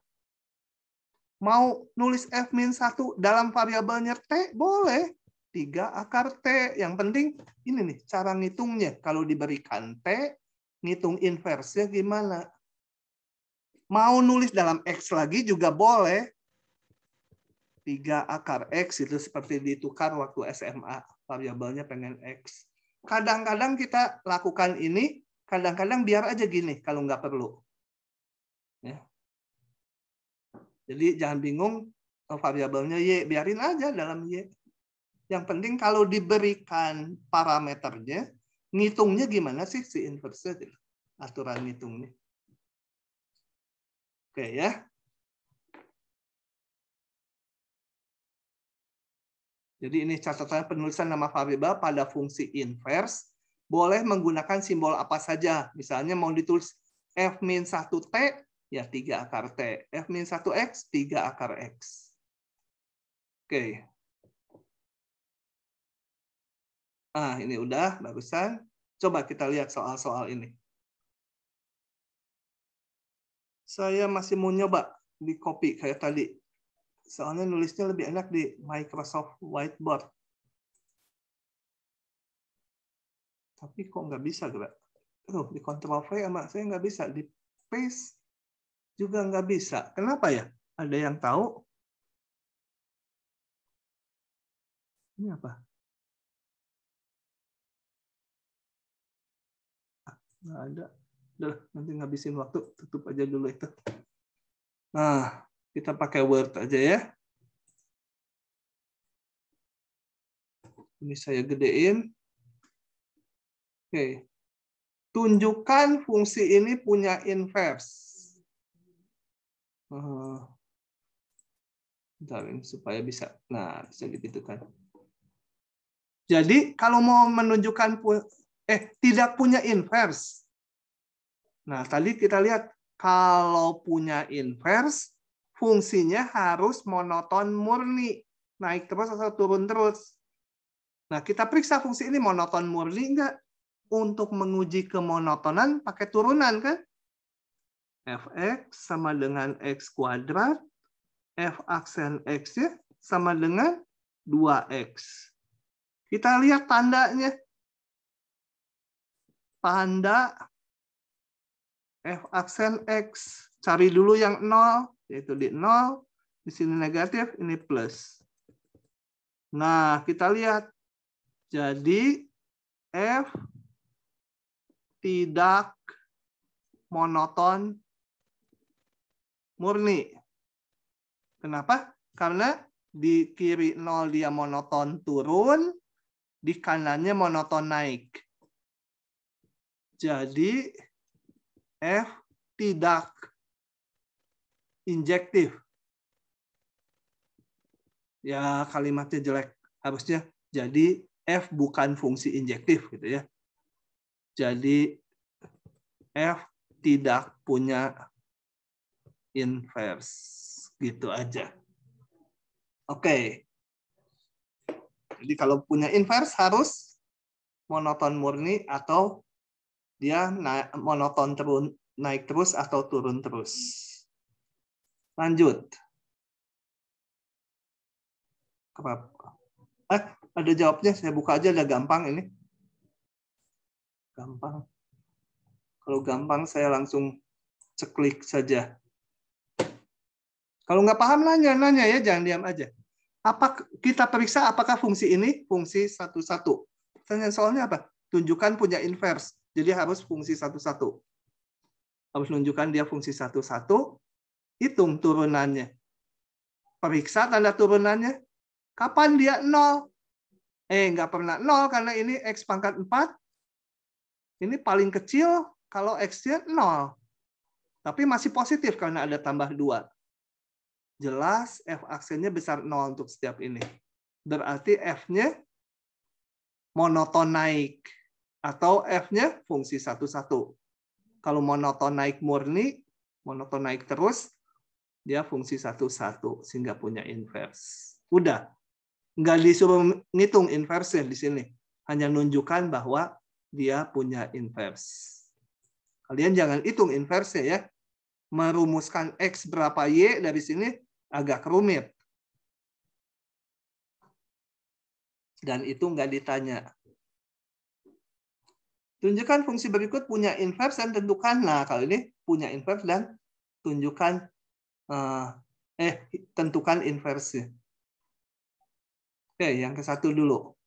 Mau nulis F-1 dalam variabelnya T, boleh. 3 akar T. Yang penting ini nih, cara ngitungnya. Kalau diberikan T, ngitung inverse-nya gimana. Mau nulis dalam X lagi juga boleh. 3 akar X itu seperti ditukar waktu SMA. Variabelnya pengen X. Kadang-kadang kita lakukan ini, kadang-kadang biar aja gini kalau nggak perlu. Ya. Jadi jangan bingung variabelnya Y, biarin aja dalam Y. Yang penting kalau diberikan parameternya, ngitungnya gimana sih si inverse, aturan ngitungnya. Oke ya. Jadi ini catatan penulisan nama variabel pada fungsi inverse boleh menggunakan simbol apa saja. Misalnya mau ditulis F-1T, ya 3 akar T. F-1X, 3 akar X. Oke. Ah, ini udah, barusan. Coba kita lihat soal-soal ini. Saya masih mau nyoba di copy kayak tadi. Soalnya nulisnya lebih enak di Microsoft Whiteboard. Tapi kok nggak bisa, gerak? Di Ctrl V sama saya nggak bisa. Di paste juga nggak bisa. Kenapa ya? Ada yang tahu? Ini apa? Nggak ada. Udah, nanti ngabisin waktu. Tutup aja dulu itu. Nah, kita pakai Word aja ya. Ini saya gedein. Oke. Tunjukkan fungsi ini punya inverse. Bentar, ini supaya bisa. Nah, bisa gitu kan. Jadi, kalau mau menunjukkan tidak punya inverse. Nah, tadi kita lihat kalau punya inverse, fungsinya harus monoton murni. Naik terus atau turun terus. Nah, kita periksa fungsi ini monoton murni enggak? Untuk menguji kemonotonan pakai turunan kan? Fx sama dengan X kuadrat. F aksen X-nya sama dengan 2X. Kita lihat tandanya. Tanda F aksen X. Cari dulu yang 0, yaitu di 0. Di sini negatif, ini plus. Nah, kita lihat. Jadi, F tidak monoton murni. Kenapa? Karena di kiri 0 dia monoton turun, di kanannya monoton naik. Jadi, F tidak injektif. Ya, kalimatnya jelek. Harusnya jadi F bukan fungsi injektif gitu ya. Jadi F tidak punya inverse. Gitu aja. Oke. Jadi kalau punya inverse harus monoton murni atau dia monoton naik terus atau turun terus. Lanjut. Ada jawabnya, saya buka aja, udah gampang ini. Gampang. Kalau gampang saya langsung ceklik saja. Kalau nggak paham nanya ya, jangan diam aja. Kita periksa apakah fungsi ini fungsi satu-satu. Pertanyaan soalnya apa? Tunjukkan punya inverse. Jadi harus fungsi satu-satu. Harus menunjukkan dia fungsi satu-satu. Hitung turunannya. Periksa tanda turunannya. Kapan dia 0? Nggak pernah 0 karena ini X pangkat 4. Ini paling kecil kalau X-nya 0. Tapi masih positif karena ada tambah 2. Jelas F aksennya besar 0 untuk setiap ini. Berarti F-nya monoton naik. Atau F-nya fungsi satu-satu. Kalau monoton naik murni, monoton naik terus, dia fungsi satu-satu. Sehingga punya inverse. Udah. Nggak disuruh ngitung inverse di sini. Hanya nunjukkan bahwa dia punya inverse. Kalian jangan hitung inverse ya. Merumuskan X berapa Y dari sini agak rumit. Dan itu nggak ditanya. Tunjukkan fungsi berikut punya inverse dan tentukan. Nah, kalau ini punya inverse dan tunjukkan tentukan inverse. Oke, yang ke satu dulu.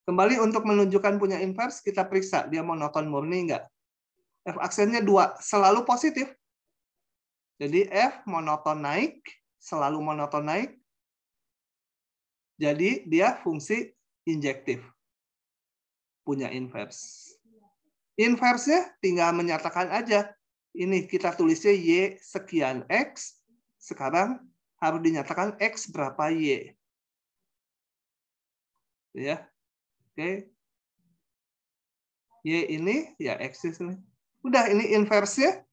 Kembali untuk menunjukkan punya inverse, kita periksa dia monoton murni nggak. F aksennya 2, selalu positif. Jadi F monoton naik, selalu monoton naik. Jadi dia fungsi injektif. Punya inverse. Inverse-nya tinggal menyatakan aja. Ini kita tulisnya Y sekian X. Sekarang harus dinyatakan X berapa Y. Ya. Oke. Y ini ya X ini. Udah ini inverse-nya.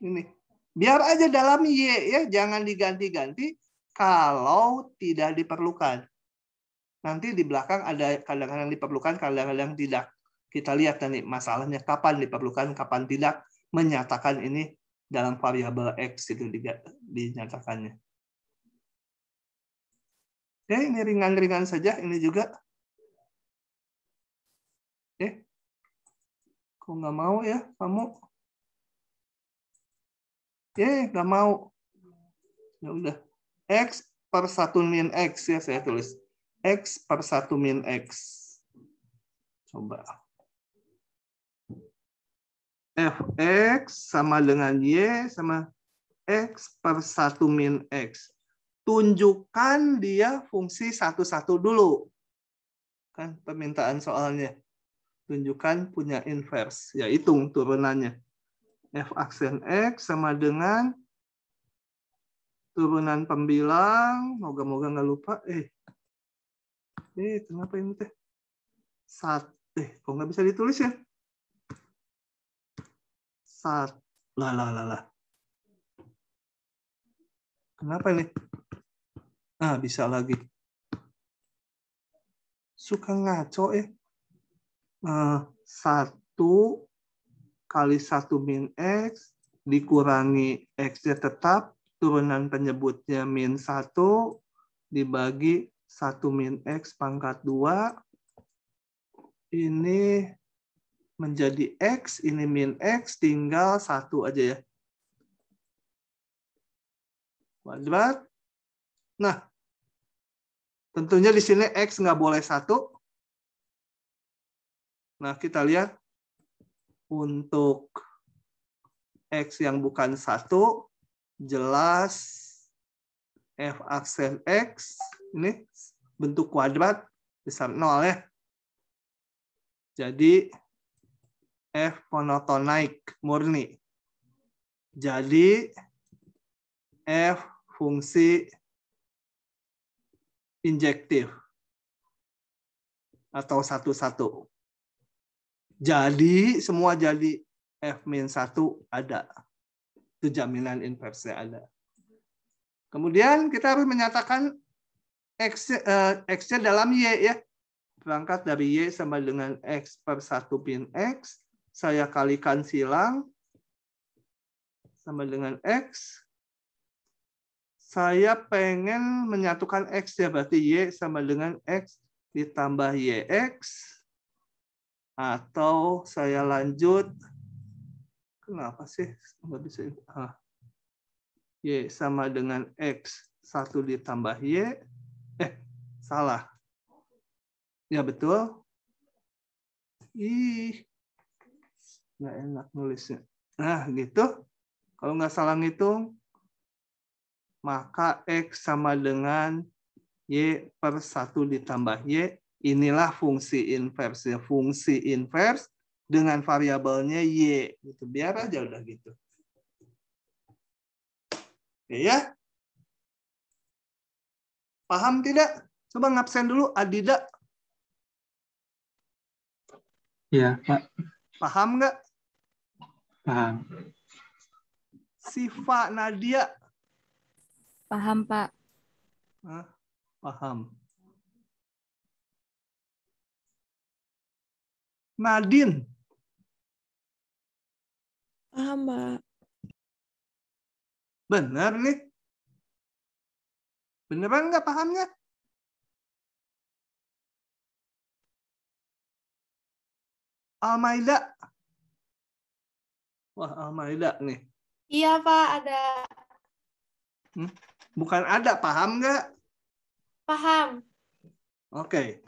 Ini. Biar aja dalam Y ya, jangan diganti-ganti kalau tidak diperlukan. Nanti di belakang ada kadang-kadang diperlukan, kadang-kadang tidak. Kita lihat nanti masalahnya kapan diperlukan, kapan tidak, menyatakan ini dalam variabel X itu dinyatakannya. Oke, ini ringan-ringan saja ini juga. Oke. Kok nggak mau ya kamu? Nggak mau. Ya udah. X per 1 min X ya saya tulis. X per 1 min X. Coba. Fx sama dengan Y sama X per 1 min X. Tunjukkan dia fungsi satu-satu dulu. Kan permintaan soalnya. Tunjukkan punya inverse. Ya hitung turunannya. F aksen X sama dengan turunan pembilang. Moga-moga nggak lupa. Kenapa ini teh? Kok nggak bisa ditulis ya? Lah. Kenapa ini? Bisa lagi. Suka ngaco ya. 1 kali 1 min X dikurangi X-nya tetap, turunan penyebutnya min 1 dibagi 1 min X pangkat 2. Ini menjadi X, ini min X, tinggal 1 aja ya. Kuadrat. Nah, tentunya di sini X nggak boleh 1. Nah, kita lihat untuk X yang bukan 1, jelas F aksen X, ini bentuk kuadrat, besar 0 ya. Jadi, F monoton naik, murni. Jadi, F fungsi injektif. Atau satu-satu. Jadi, semua jadi F-1 ada. Itu jaminan inverse ada. Kemudian kita harus menyatakan X-nya dalam Y ya. Berangkat dari Y sama dengan X per 1 min X. Saya kalikan silang. Sama dengan X. Saya pengen menyatukan X ya. Berarti Y sama dengan X ditambah YX. Atau saya lanjut kenapa sih nggak bisa? Y sama dengan X 1 ditambah Y. Salah. Ya betul. Ih, nggak enak nulisnya. Nah, gitu. Kalau nggak salah ngitung, maka X sama dengan Y per 1 ditambah Y. Inilah fungsi inverse. Fungsi inverse dengan variabelnya Y. Gitu. Biar aja udah gitu. Oke ya? Paham tidak? Coba ngabsen dulu, Adida. Iya, Pak. Paham nggak? Paham. Siva Nadia. Paham, Pak. Paham. Nadine. Paham, Pak. Benar nih. Beneran nggak pahamnya? Almaida. Wah, Almaida nih. Iya, Pak, ada. Bukan ada, paham nggak? Paham. Oke.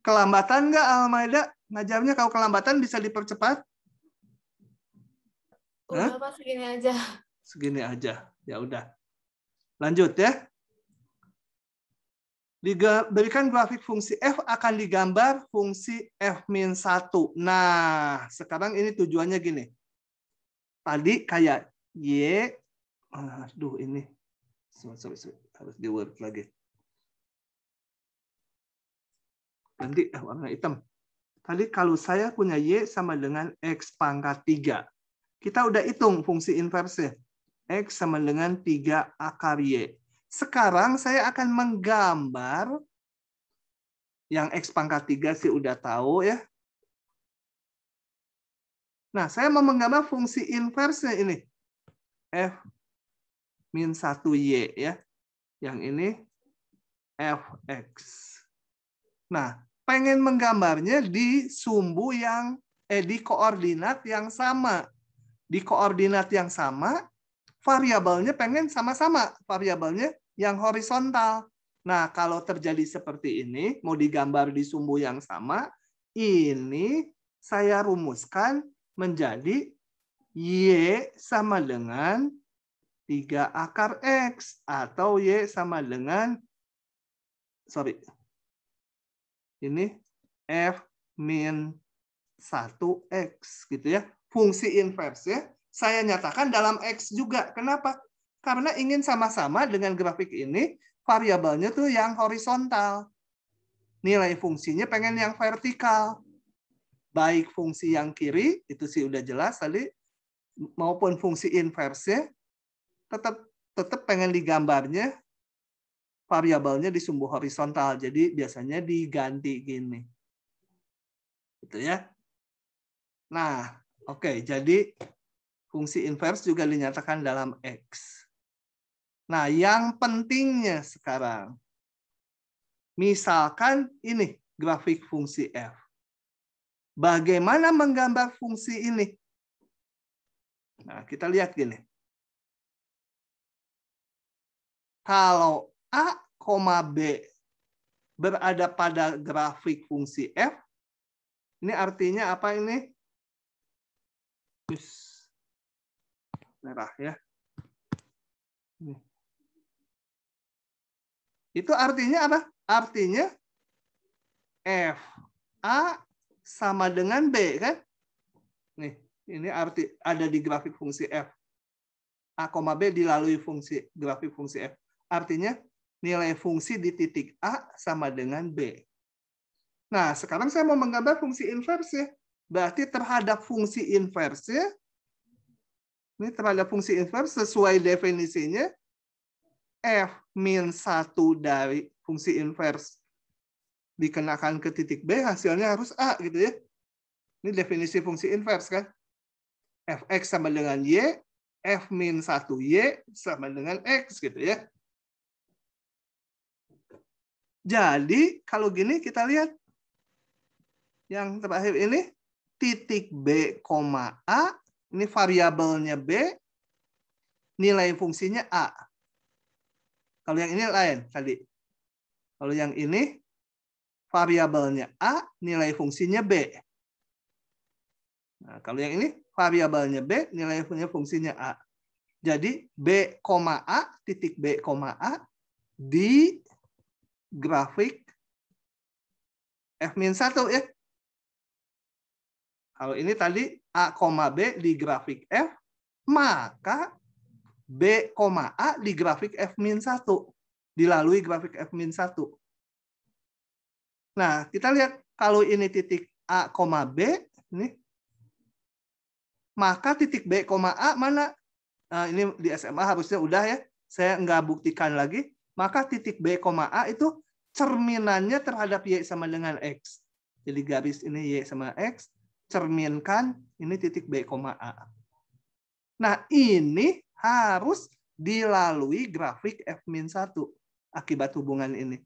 Kelambatan nggak Almaida? Ngajarnya kalau kelambatan bisa dipercepat? Udah, Pak, segini aja. Segini aja. Ya udah. Lanjut ya. Diberikan grafik fungsi f akan digambar fungsi f-1. Nah, sekarang ini tujuannya gini. Tadi kayak y, aduh ini, sorry, harus di word lagi. Nanti warna hitam. Tadi kalau saya punya y sama dengan x pangkat 3. Kita udah hitung fungsi inverse. X sama dengan 3 akar y. Sekarang saya akan menggambar yang X pangkat 3 sih udah tahu ya. Nah, saya mau menggambar fungsi inverse ini. F-1Y ya. Yang ini Fx. Nah, pengen menggambarnya di sumbu yang di koordinat yang sama. Di koordinat yang sama, variabelnya pengen sama-sama. Variabelnya yang horizontal. Nah, kalau terjadi seperti ini, mau digambar di sumbu yang sama, ini saya rumuskan menjadi Y sama dengan 3 akar X. Atau Y sama dengan, ini F-1X. Gitu ya. Fungsi inverse ya. Saya nyatakan dalam X juga. Kenapa? Karena ingin sama-sama dengan grafik ini, variabelnya tuh yang horizontal. Nilai fungsinya pengen yang vertikal. Baik fungsi yang kiri, itu sih udah jelas tadi, maupun fungsi inverse, tetap pengen digambarnya, variabelnya di sumbu horizontal. Jadi biasanya diganti gini. Gitu ya. Nah, oke, jadi fungsi inverse juga dinyatakan dalam X. Nah, yang pentingnya sekarang, misalkan ini grafik fungsi f. Bagaimana menggambar fungsi ini? Nah, kita lihat gini. Kalau A, B berada pada grafik fungsi f, ini artinya apa ini? Merah ya. Itu artinya apa? Artinya F A sama dengan B kan? Nih, ini arti ada di grafik fungsi F. A, B dilalui grafik fungsi F. Artinya nilai fungsi di titik A sama dengan B. Nah, sekarang saya mau menggambar fungsi inverse. Berarti terhadap fungsi inverse, ini terhadap fungsi inverse sesuai definisinya, F-1 dari fungsi inverse dikenakan ke titik B, hasilnya harus A gitu ya. Ini definisi fungsi inverse kan. Fx sama dengan Y, F-1Y sama dengan X gitu ya. Jadi kalau gini kita lihat. Yang terakhir ini titik B, A. Ini variabelnya B, nilai fungsinya A. Kalau yang ini lain tadi. Kalau yang ini variabelnya A, nilai fungsinya B. Nah, kalau yang ini variabelnya B, nilai fungsinya A. Jadi B, A, titik B, A di grafik F-1 ya. Kalau ini tadi A, B di grafik F, maka B, A di grafik F-1. Dilalui grafik F-1. Nah, kita lihat kalau ini titik A, B, ini, maka titik B, A mana? Nah, ini di SMA harusnya udah ya. Saya nggak buktikan lagi. Maka titik B, A itu cerminannya terhadap Y sama dengan X. Jadi garis ini Y sama X. Cerminkan ini titik B, A. Nah, ini harus dilalui grafik F-1 akibat hubungan ini.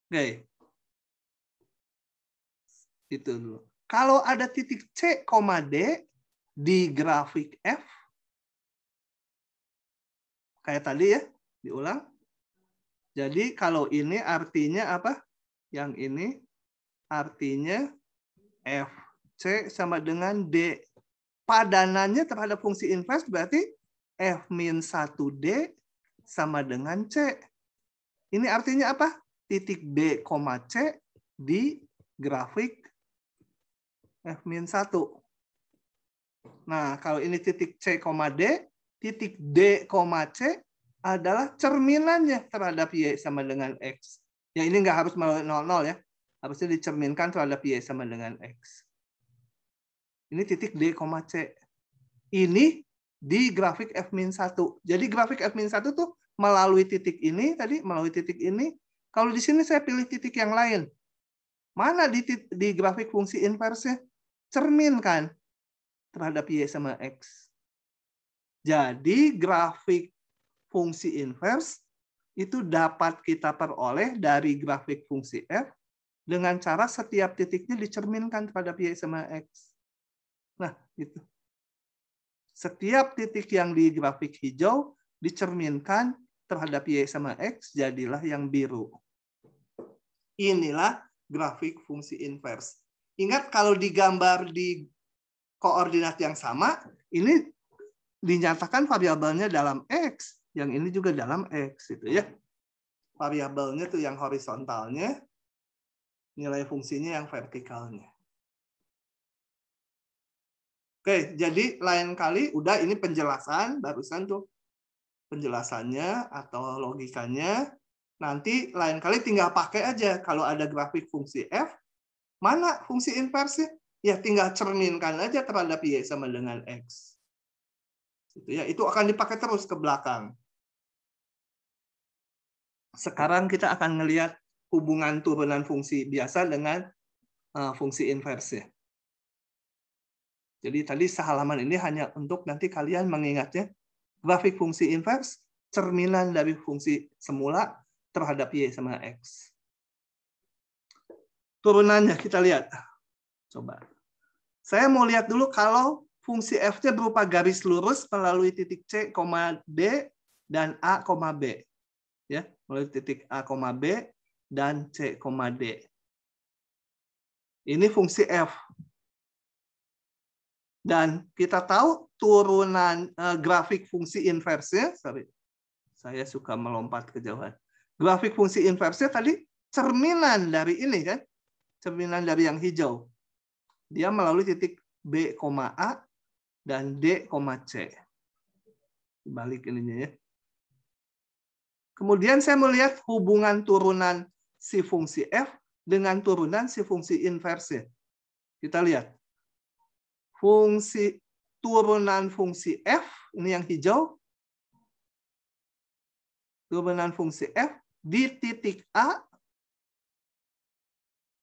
Oke. Itu dulu. Kalau ada titik C, D di grafik F, kayak tadi ya, diulang. Jadi kalau ini artinya apa? Yang ini artinya FC sama dengan D. Padanannya terhadap fungsi inverse berarti F-1D sama dengan C. Ini artinya apa? Titik B, C di grafik F-1. Nah, kalau ini titik C, D, titik D, C adalah cerminannya terhadap Y sama dengan X. Ya, ini nggak harus melalui 0,0 ya. Harusnya dicerminkan terhadap Y sama dengan X. Ini titik D, C. Ini di grafik F-1. Jadi grafik F-1 tuh melalui titik ini, tadi melalui titik ini. Kalau di sini saya pilih titik yang lain. Mana di grafik fungsi inverse-nya? Cerminkan terhadap Y sama X. Jadi grafik fungsi inverse itu dapat kita peroleh dari grafik fungsi F dengan cara setiap titiknya dicerminkan terhadap Y sama X. Nah, itu. Setiap titik yang di grafik hijau dicerminkan terhadap Y sama X, jadilah yang biru. Inilah grafik fungsi inverse. Ingat kalau digambar di koordinat yang sama, ini dinyatakan variabelnya dalam X. Yang ini juga dalam X. Itu ya. Variabelnya tuh yang horizontalnya, nilai fungsinya yang vertikalnya. Oke, jadi lain kali udah ini penjelasan barusan tuh penjelasannya atau logikanya. Nanti lain kali tinggal pakai aja kalau ada grafik fungsi F, mana fungsi inverse? Ya tinggal cerminkan aja terhadap Y sama dengan X. Itu ya, itu akan dipakai terus ke belakang. Sekarang kita akan melihat hubungan turunan fungsi biasa dengan fungsi inverse. Jadi tadi sehalaman ini hanya untuk nanti kalian mengingatnya grafik fungsi inverse, cerminan dari fungsi semula terhadap Y sama X. Turunannya kita lihat. Coba. Saya mau lihat dulu kalau fungsi F-nya berupa garis lurus melalui titik C, D, dan A, B. Ya, melalui titik A, B, dan C, D. Ini fungsi F. Dan kita tahu turunan grafik fungsi inverse-nya, saya suka melompat kejauhan. Grafik fungsi inverse tadi cerminan dari ini kan, cerminan dari yang hijau. Dia melalui titik B, A dan D, C. Balik ininya ya. Kemudian saya melihat hubungan turunan si fungsi F dengan turunan si fungsi inverse. Kita lihat. Turunan fungsi F, ini yang hijau. Turunan fungsi F di titik A,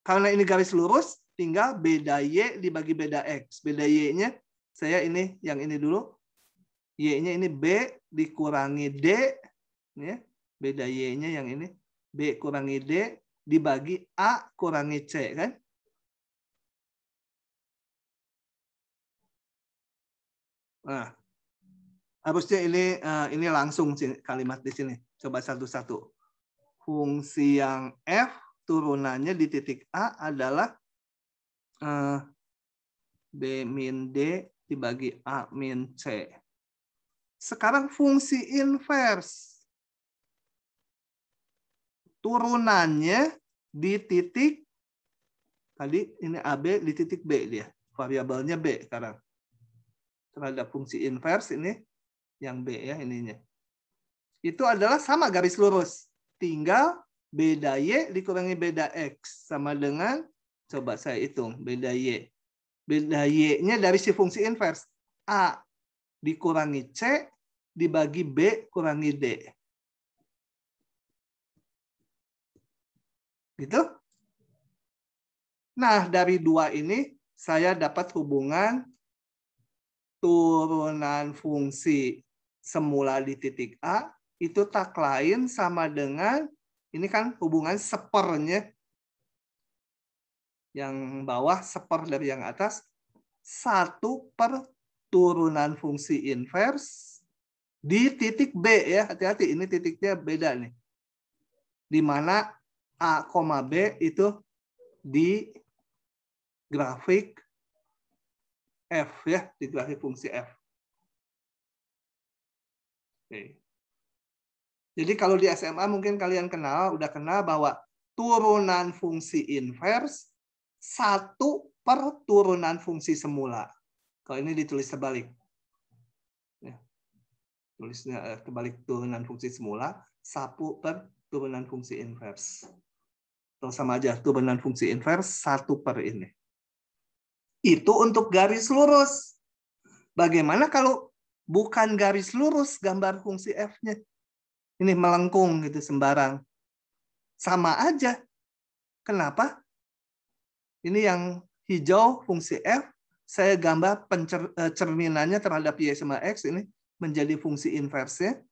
karena ini garis lurus, tinggal beda Y dibagi beda X. Beda Y-nya, saya ini, yang ini dulu. Y-nya ini B dikurangi D. Ya, beda Y-nya yang ini. B kurangi D dibagi A kurangi C. Kan? Nah, harusnya ini langsung kalimat di sini. Coba satu-satu. Fungsi yang f turunannya di titik A adalah B min D dibagi A min C. Sekarang fungsi inverse. Turunannya di titik, tadi ini AB di titik B dia. Variabelnya B sekarang. Terhadap fungsi inverse ini, yang B ya ininya. Itu adalah sama garis lurus. Tinggal beda Y dikurangi beda X. Sama dengan, coba saya hitung, beda Y. Beda Y-nya dari si fungsi inverse. A dikurangi C dibagi B kurangi D. Gitu? Nah, dari dua ini saya dapat hubungan turunan fungsi semula di titik A itu tak lain sama dengan, ini kan hubungan sepernya, yang bawah seper dari yang atas, 1 per turunan fungsi inverse di titik B ya, hati-hati ini titiknya beda nih. Di mana A, B itu di grafik F ya, di grafik fungsi F. Oke. Jadi kalau di SMA mungkin kalian udah kenal bahwa turunan fungsi inverse 1 per turunan fungsi semula. Kalau ini ditulis terbalik. Ya. Tulisnya terbalik, turunan fungsi semula 1 per turunan fungsi inverse. Atau sama aja, turunan fungsi inverse 1 per ini. Itu untuk garis lurus. Bagaimana kalau bukan garis lurus gambar fungsi F-nya? Ini melengkung gitu sembarang. Sama aja. Kenapa? Ini yang hijau fungsi F, saya gambar cerminannya terhadap Y sama X ini menjadi fungsi inverse-nya.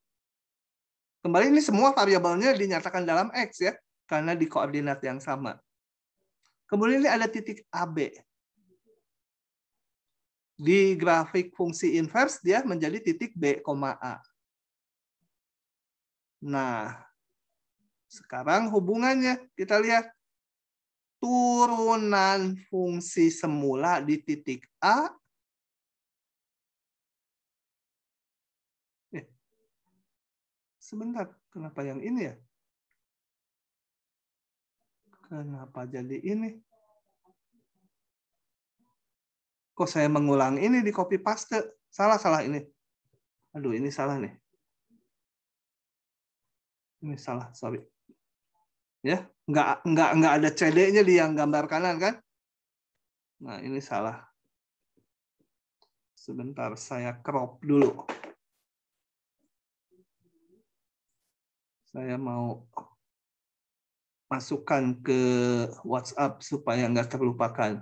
Kembali ini semua variabelnya dinyatakan dalam X ya, karena di koordinat yang sama. Kemudian ini ada titik AB. Di grafik fungsi inverse dia menjadi titik B, A. Nah, sekarang hubungannya kita lihat. Turunan fungsi semula di titik A. Sebentar, kenapa yang ini ya? Kenapa jadi ini? Kok saya mengulang ini di copy paste? Salah ini. Aduh, ini salah nih. Ini salah, sorry. Ya, nggak ada CD-nya di yang gambar kanan kan? Nah, ini salah. Sebentar, saya crop dulu. Saya mau masukkan ke WhatsApp supaya nggak terlupakan.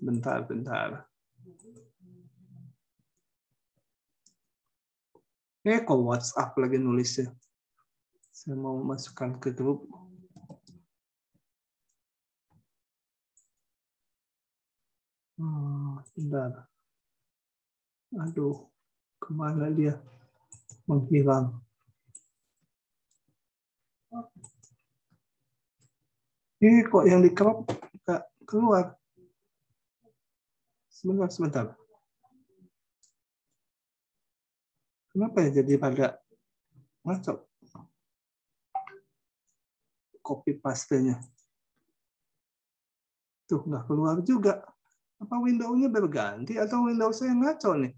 Bentar. Kok WhatsApp lagi nulisnya? Saya mau masukkan ke grup. Bentar. Aduh, kemana dia? Menghilang. Ini kok yang di crop nggak keluar? Sebentar. Kenapa ya jadi pada ngaco? Copy paste-nya. Tuh, nggak keluar juga. Apa window-nya berganti atau window saya ngaco nih?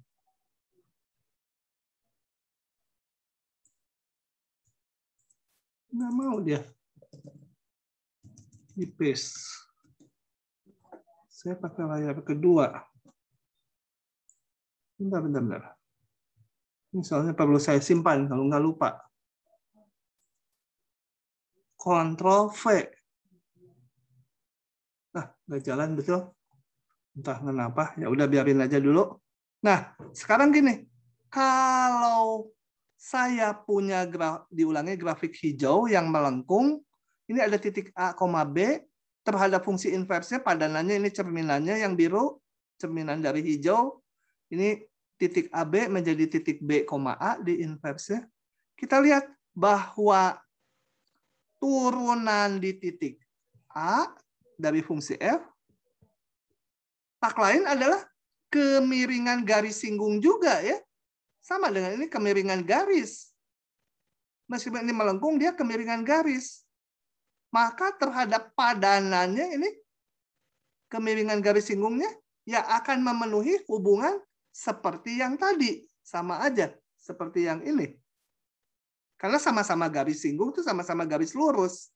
Nggak mau dia. Di paste. Saya pakai layar kedua. Bentar. Ini soalnya perlu saya simpan kalau nggak lupa. Ctrl V. Nah, nggak jalan betul. Entah kenapa. Ya udah biarin aja dulu. Nah, sekarang gini. Kalau saya punya diulangi grafik hijau yang melengkung, ini ada titik A, B terhadap fungsi inverse-nya padanannya ini cerminannya yang biru, cerminan dari hijau. Ini titik AB menjadi titik B, A di inverse. Kita lihat bahwa turunan di titik A dari fungsi f, tak lain adalah kemiringan garis singgung juga ya. Sama dengan ini kemiringan garis. Meskipun ini melengkung, dia kemiringan garis. Maka terhadap padanannya ini, kemiringan garis singgungnya, ya akan memenuhi hubungan seperti yang tadi. Sama aja, seperti yang ini. Karena sama-sama garis singgung itu sama-sama garis lurus.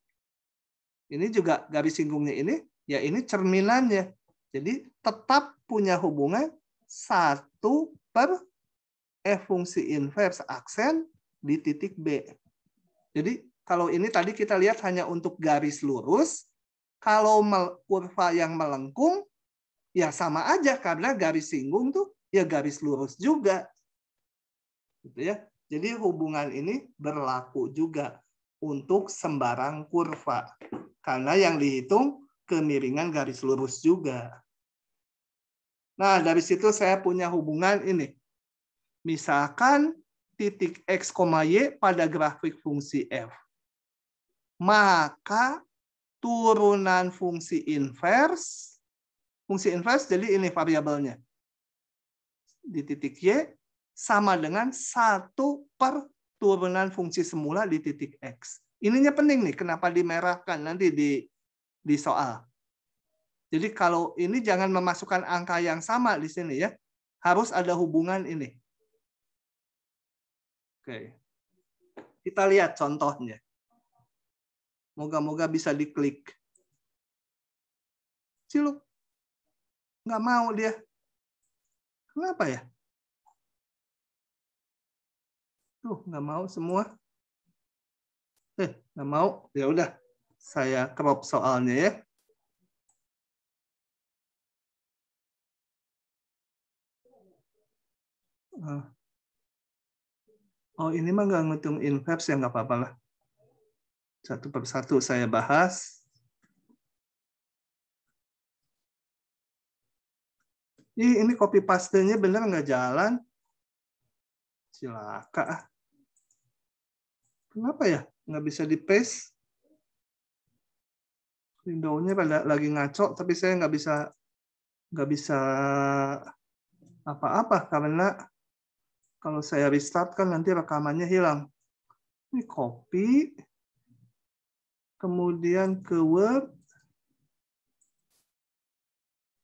Ini juga garis singgungnya ini, ya ini cerminannya. Jadi tetap punya hubungan 1 per F fungsi inverse aksen di titik B. Jadi kalau ini tadi kita lihat hanya untuk garis lurus, kalau kurva yang melengkung, ya sama aja karena garis singgung tuh ya garis lurus juga. Gitu ya. Jadi hubungan ini berlaku juga untuk sembarang kurva. Karena yang dihitung kemiringan garis lurus juga. Nah, dari situ saya punya hubungan ini. Misalkan titik X, Y pada grafik fungsi F. Maka turunan fungsi inverse jadi ini variabelnya. Di titik Y sama dengan 1 per turunan fungsi semula di titik X. Ininya penting nih, kenapa dimerahkan nanti di soal. Jadi kalau ini jangan memasukkan angka yang sama di sini ya. Harus ada hubungan ini. Oke. Kita lihat contohnya. Moga-moga bisa diklik. Ciluk. Nggak mau dia. Kenapa ya? Tuh, nggak mau semua. Nggak mau. Ya udah, saya crop soalnya ya. Oh, ini mah nggak ngitung inverse ya, nggak apa-apa lah. 1 per 1 saya bahas. Ini copy paste-nya bener nggak jalan? Cilaka. Kenapa ya? Nggak bisa di-paste? Window-nya pada lagi ngaco, tapi saya nggak bisa apa-apa karena kalau saya restart kan nanti rekamannya hilang. Ini copy, kemudian ke Word,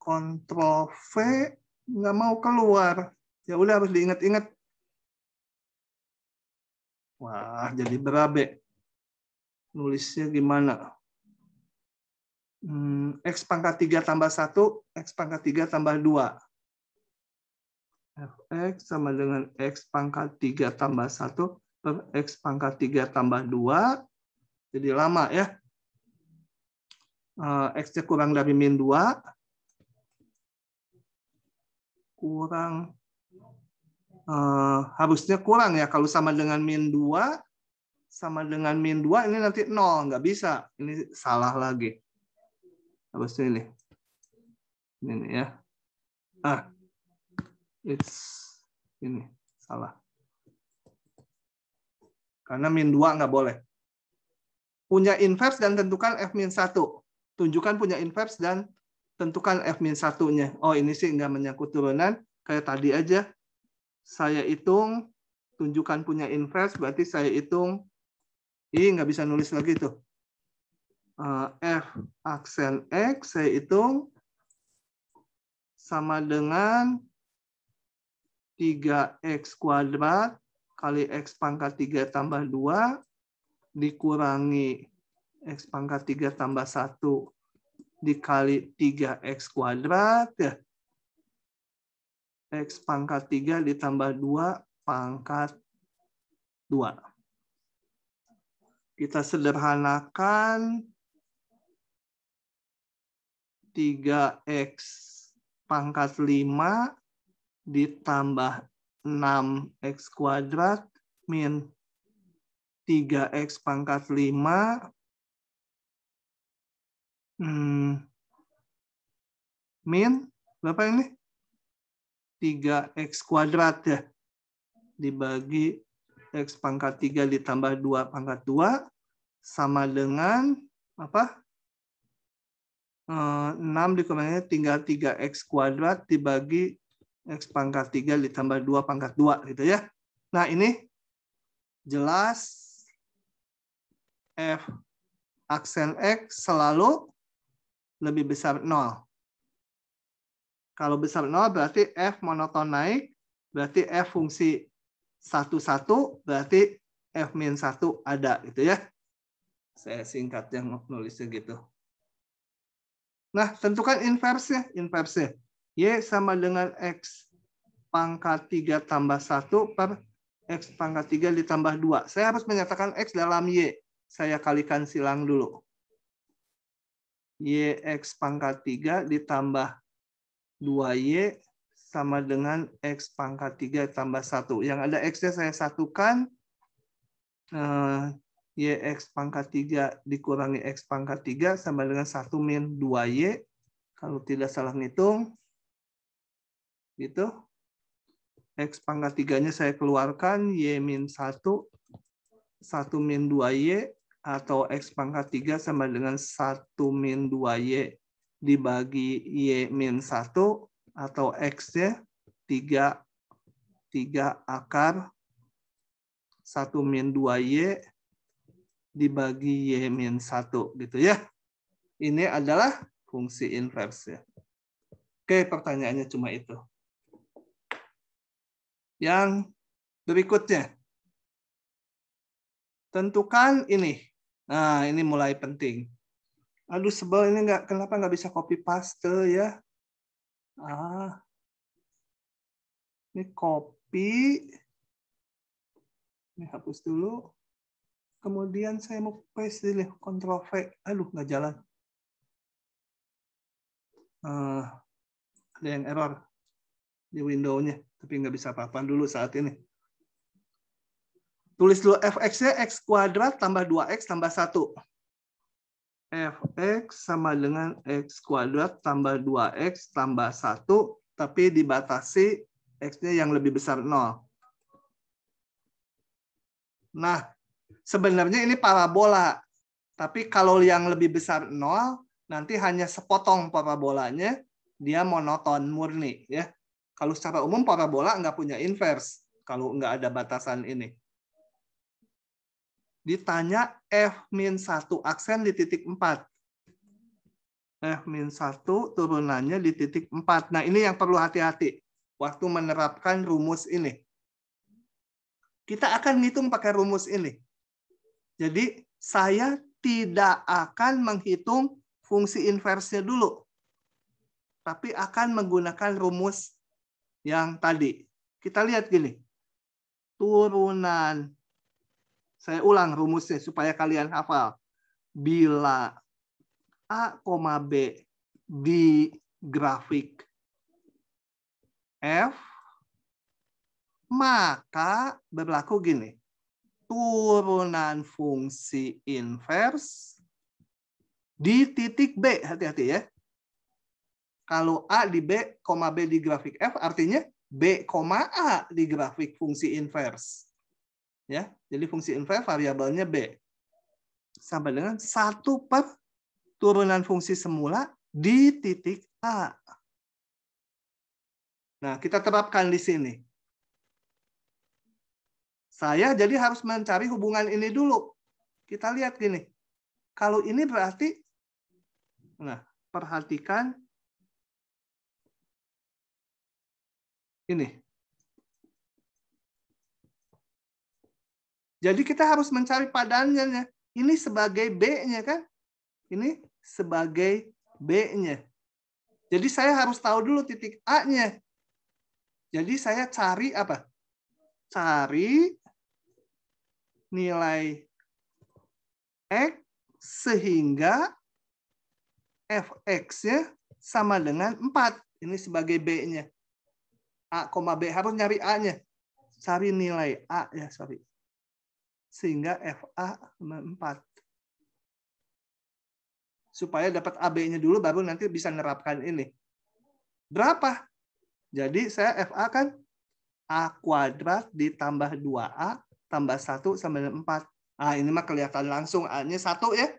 Ctrl V, nggak mau keluar. Ya udah harus diingat-ingat. Wah, jadi berabe. Nulisnya gimana? X pangkat 3 tambah 1, X pangkat 3 tambah 2. Fx sama dengan X pangkat 3 tambah 1 per X pangkat 3 tambah 2. Jadi lama ya. X-nya kurang dari min 2. Kurang. Harusnya kurang ya. Kalau sama dengan min 2, sama dengan min 2, ini nanti 0. Nggak bisa. Ini salah lagi. Harusnya ini. Ini ya. Ini salah. Karena min 2 nggak boleh. Punya inverse dan tentukan F-1. Tunjukkan punya inverse dan tentukan F-1-nya. Oh, ini sih nggak menyangkut turunan. Kayak tadi aja. Saya hitung, tunjukkan punya inverse, berarti saya hitung. Nggak bisa nulis lagi tuh. F aksen X, saya hitung. Sama dengan 3X kuadrat kali X pangkat 3 tambah 2 dikurangi X pangkat 3 tambah 1 dikali 3X kuadrat ya. X pangkat 3 ditambah 2 pangkat 2. Kita sederhanakan 3X pangkat 5 ditambah 6X kuadrat min 3X pangkat 5 min berapa ini? 3x kuadrat ya. Dibagi x pangkat 3 ditambah 2 pangkat 2 sama dengan apa? 6 dikurangi tinggal 3x kuadrat dibagi x pangkat 3 ditambah 2 pangkat 2 gitu ya. Nah, ini jelas f aksen x selalu lebih besar 0. Kalau besar 0 berarti f monoton naik, berarti f fungsi 1, berarti f min 1 ada gitu ya. Saya singkat yang nulisnya gitu. Nah, tentukan inversnya. Inversnya y sama dengan x pangkat 3 tambah 1 per x pangkat 3 ditambah 2. Saya harus menyatakan x dalam y. Saya kalikan silang dulu. Y x pangkat 3 ditambah 2y sama dengan x pangkat 3 tambah 1. Yang ada x-nya saya satukan. Y x pangkat 3 dikurangi x pangkat 3 sama dengan 1 min 2y. Kalau tidak salah ngitung. Gitu. X pangkat 3-nya saya keluarkan. Y min 1. 1 min 2y. Atau x pangkat 3 sama dengan 1 min 2y dibagi y min 1. Atau x-nya 3 akar 1 min 2y dibagi y min 1 gitu ya. Ini adalah fungsi inverse ya. Oke, pertanyaannya cuma itu. Yang berikutnya. Tentukan ini. Nah, ini mulai penting. Aduh, sebel ini kenapa nggak bisa copy paste ya? Ini copy. Ini hapus dulu. Kemudian saya mau paste dulu. Ctrl V. Aduh, nggak jalan. Ada yang error di window-nya. Tapi nggak bisa apa-apa dulu saat ini. Tulis dulu fx-nya x kuadrat tambah 2x tambah 1. Fx sama dengan x kuadrat tambah 2x tambah 1, tapi dibatasi x-nya yang lebih besar 0. Nah, sebenarnya ini parabola. Tapi kalau yang lebih besar 0, nanti hanya sepotong parabolanya, dia monoton murni. Ya. Kalau secara umum parabola nggak punya inverse, kalau nggak ada batasan ini. Ditanya f-1 aksen di titik 4. F-1 turunannya di titik 4. Nah, ini yang perlu hati-hati waktu menerapkan rumus ini. Kita akan ngitung pakai rumus ini. Jadi, saya tidak akan menghitung fungsi inversnya dulu. Tapi akan menggunakan rumus yang tadi. Kita lihat gini. Turunan. Saya ulang rumusnya supaya kalian hafal. Bila A, B di grafik F, maka berlaku gini. Turunan fungsi inverse di titik B. Hati-hati ya. Kalau A di B, B di grafik F, artinya B, A di grafik fungsi inverse. Ya, jadi fungsi inverse variabelnya B. Sama dengan 1 per turunan fungsi semula di titik A. Nah, kita terapkan di sini. Saya jadi harus mencari hubungan ini dulu. Kita lihat gini. Kalau ini berarti, nah, perhatikan ini. Jadi kita harus mencari padannya. Ini sebagai B-nya kan? Ini sebagai B-nya. Jadi saya harus tahu dulu titik A-nya. Jadi saya cari apa? Cari nilai X sehingga Fx-nya sama dengan 4. Ini sebagai B-nya. A, B. Harus nyari A-nya. Cari nilai A ya, sorry. Sehingga FA 4. Supaya dapat AB-nya dulu, baru nanti bisa nerapkan ini. Berapa? Jadi saya FA kan A kuadrat ditambah 2A tambah 1 sama dengan 4. Ah, ini mah kelihatan langsung A-nya 1 ya.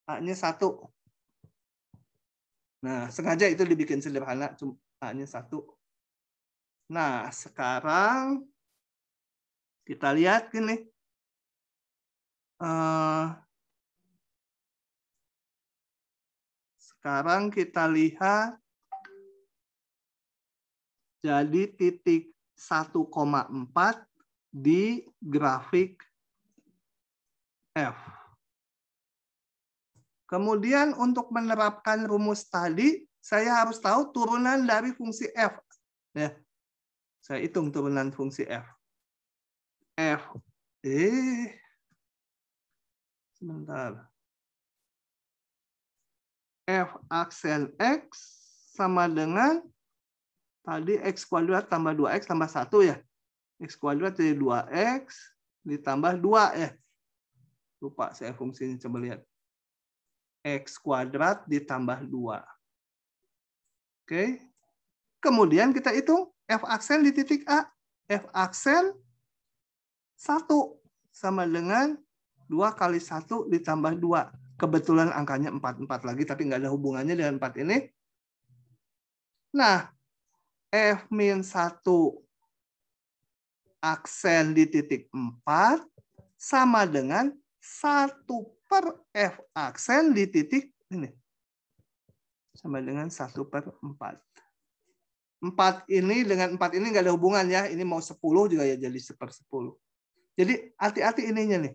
A-nya 1. Nah, sengaja itu dibikin sederhana, cuma A-nya 1. Nah, sekarang kita lihat gini. Sekarang kita lihat jadi titik 1,4 di grafik F. Kemudian untuk menerapkan rumus tadi, saya harus tahu turunan dari fungsi F. Ya. Saya hitung turunan fungsi F. Sebentar. F aksen X sama dengan tadi X kuadrat tambah 2X tambah 1 ya. X kuadrat jadi 2X ditambah 2 ya. Lupa saya fungsinya, coba lihat. X kuadrat ditambah 2. Oke. Kemudian kita hitung F aksen di titik A. F aksen 1 sama dengan 2 kali 1 ditambah 2. Kebetulan angkanya 4 lagi, tapi nggak ada hubungannya dengan 4 ini. Nah, F-1 aksen di titik 4 sama dengan 1 per F aksen di titik ini. Sama dengan 1 per 4. 4 ini dengan 4 ini nggak ada hubungan ya. Ini mau 10 juga ya jadi 1/10. Jadi hati-hati ininya nih.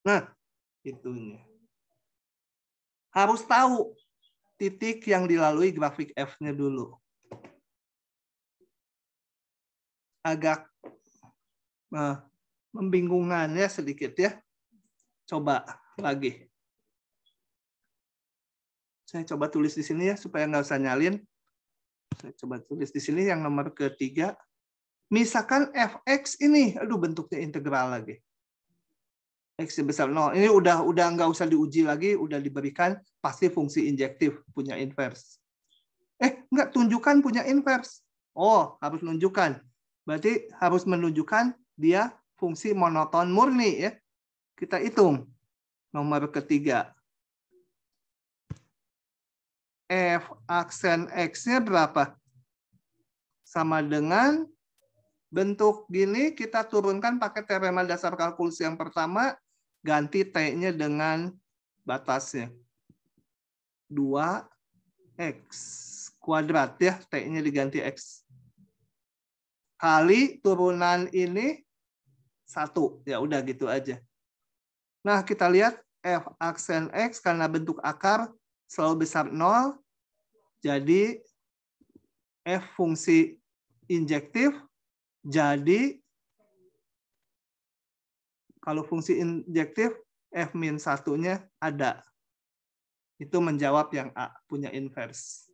Nah, itunya. Harus tahu titik yang dilalui grafik F-nya dulu. Agak membingungkan ya sedikit ya. Coba lagi. Saya coba tulis di sini ya supaya nggak usah nyalin. Saya coba tulis di sini yang nomor ketiga. Misalkan fx ini, aduh bentuknya integral lagi. X sebesar 0. Ini udah nggak usah diuji lagi, udah diberikan pasti fungsi injektif punya inverse. Nggak tunjukkan punya inverse. Oh, harus nunjukkan. Berarti harus menunjukkan dia fungsi monoton murni ya. Kita hitung nomor ketiga. F aksen X-nya berapa? Sama dengan bentuk gini, kita turunkan pakai teorema dasar kalkulus yang pertama, ganti T-nya dengan batasnya. 2X kuadrat ya, T-nya diganti X. Kali turunan ini 1. Ya udah gitu aja. Nah, kita lihat F aksen X karena bentuk akar selalu besar 0. Jadi F fungsi injektif. Jadi kalau fungsi injektif F-1-nya ada. Itu menjawab yang A, punya inverse.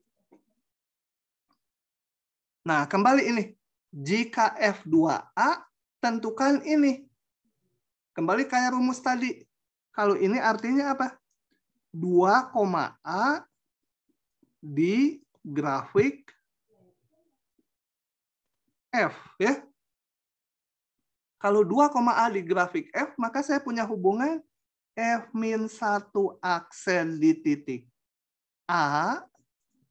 Nah, kembali ini. Jika F2A, tentukan ini. Kembali kayak rumus tadi. Kalau ini artinya apa? 2,A di grafik F. Ya. Kalau 2,A di grafik F, maka saya punya hubungan F-1 aksen di titik A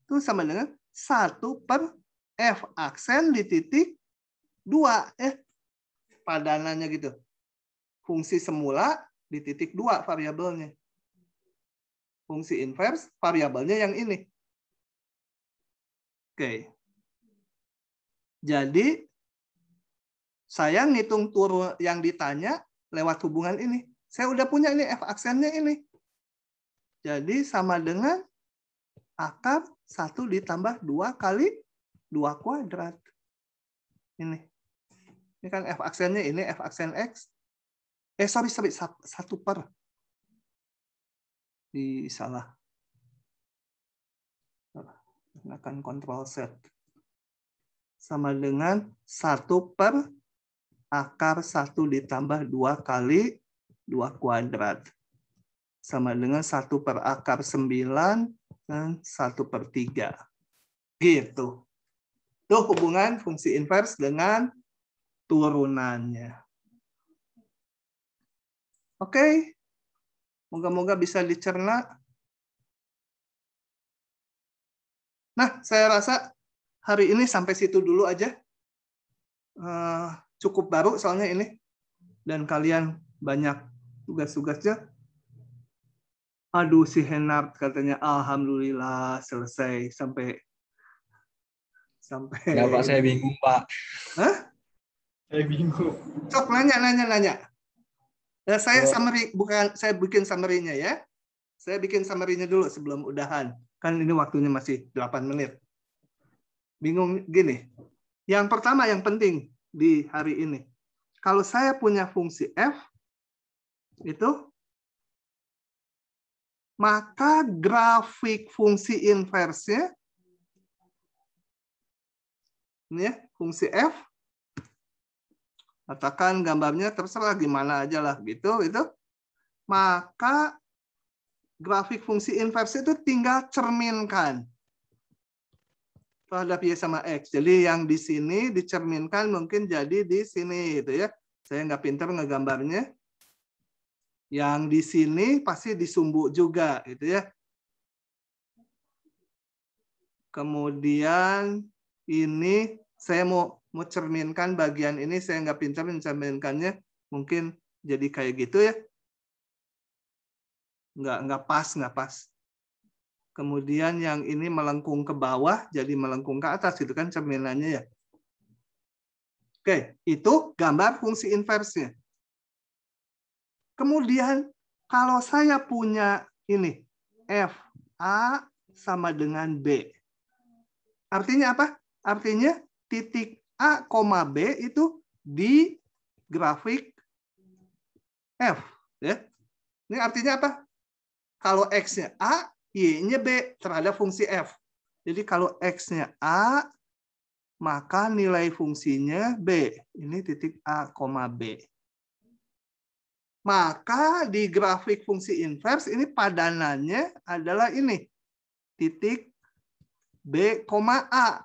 itu sama dengan 1 per F aksen di titik 2. Padanannya gitu. Fungsi semula di titik 2 variabelnya. Fungsi inverse variabelnya yang ini. Oke. Jadi saya ngitung turun yang ditanya lewat hubungan ini. Saya udah punya ini F aksennya ini. Jadi sama dengan akar 1 ditambah 2 kali 2 kuadrat. Ini. Ini kan F aksennya ini, F aksen X. Sorry, 1 per. Salah. Gunakan Ctrl Z. Sama dengan 1 per akar 1 ditambah 2 kali 2 kuadrat. Sama dengan 1 per akar 9 dan 1 per 3. Gitu. Itu hubungan fungsi invers dengan turunannya. Oke. Moga-moga bisa dicerna. Nah, saya rasa hari ini sampai situ dulu aja. Cukup baru soalnya ini. Dan kalian banyak tugas-tugasnya. Aduh, si Henard katanya alhamdulillah selesai sampai Ya, Pak, saya bingung, Pak. Hah? Saya bingung. Sok nanya. Ya, saya summary, bukan saya bikin summary-nya ya. Saya bikin summary-nya dulu sebelum udahan. Kan ini waktunya masih 8 menit. Bingung gini. Yang pertama yang penting di hari ini. Kalau saya punya fungsi f itu, maka grafik fungsi inversnya ini ya, fungsi f, katakan gambarnya terserah gimana aja lah gitu, itu maka grafik fungsi invers itu tinggal cerminkan terhadap y sama x. Jadi yang di sini dicerminkan mungkin jadi di sini gitu ya. Saya nggak pinter ngegambarnya. Yang di sini pasti disumbu juga gitu ya. Kemudian ini saya mau cerminkan bagian ini, saya nggak pintar mencerminkannya, mungkin jadi kayak gitu ya. Nggak pas. Kemudian yang ini melengkung ke bawah, jadi melengkung ke atas, itu kan cerminannya ya. Oke, itu gambar fungsi inversnya. Kemudian kalau saya punya ini, f a sama dengan b. Artinya apa? Artinya titik A, B itu di grafik F. Ya. Ini artinya apa? Kalau X-nya A, Y-nya B terhadap fungsi F. Jadi kalau X-nya A, maka nilai fungsinya B. Ini titik A, B. Maka di grafik fungsi invers ini padanannya adalah ini. Titik B, A.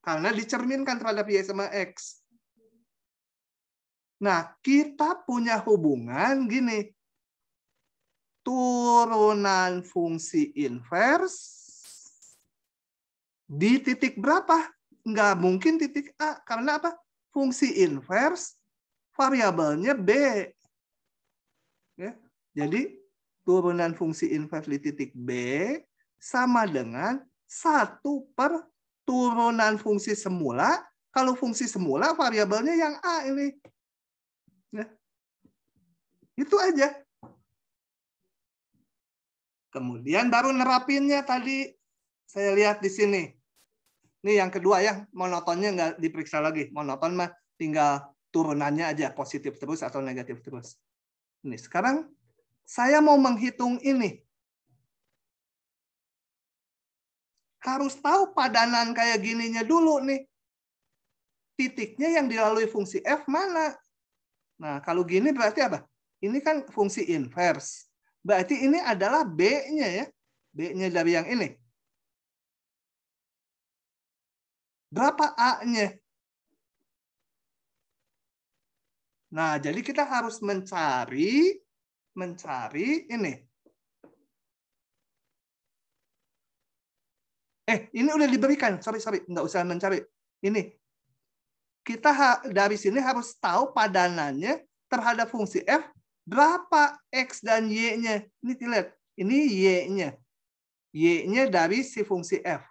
Karena dicerminkan terhadap Y sama X. Nah, kita punya hubungan gini. Turunan fungsi invers di titik berapa? Nggak mungkin titik A. Karena apa? Fungsi invers variabelnya B. Ya. Jadi, turunan fungsi invers di titik B sama dengan 1 per turunan fungsi semula. Kalau fungsi semula variabelnya yang A ini. Ya. Itu aja. Kemudian baru nerapinnya tadi. Saya lihat di sini. Ini yang kedua ya. Monotonnya nggak diperiksa lagi. Monoton mah tinggal turunannya aja. Positif terus atau negatif terus. Ini sekarang saya mau menghitung ini. Harus tahu padanan kayak gininya dulu nih. Titiknya yang dilalui fungsi F mana? Nah, kalau gini berarti apa? Ini kan fungsi invers. Berarti ini adalah B-nya ya. B-nya dari yang ini. Berapa A-nya? Nah, jadi kita harus mencari ini. Ini udah diberikan. Sorry. Nggak usah mencari. Ini. Kita dari sini harus tahu padanannya terhadap fungsi F. Berapa X dan Y-nya. Ini dilihat. Ini Y-nya. Y-nya dari si fungsi F.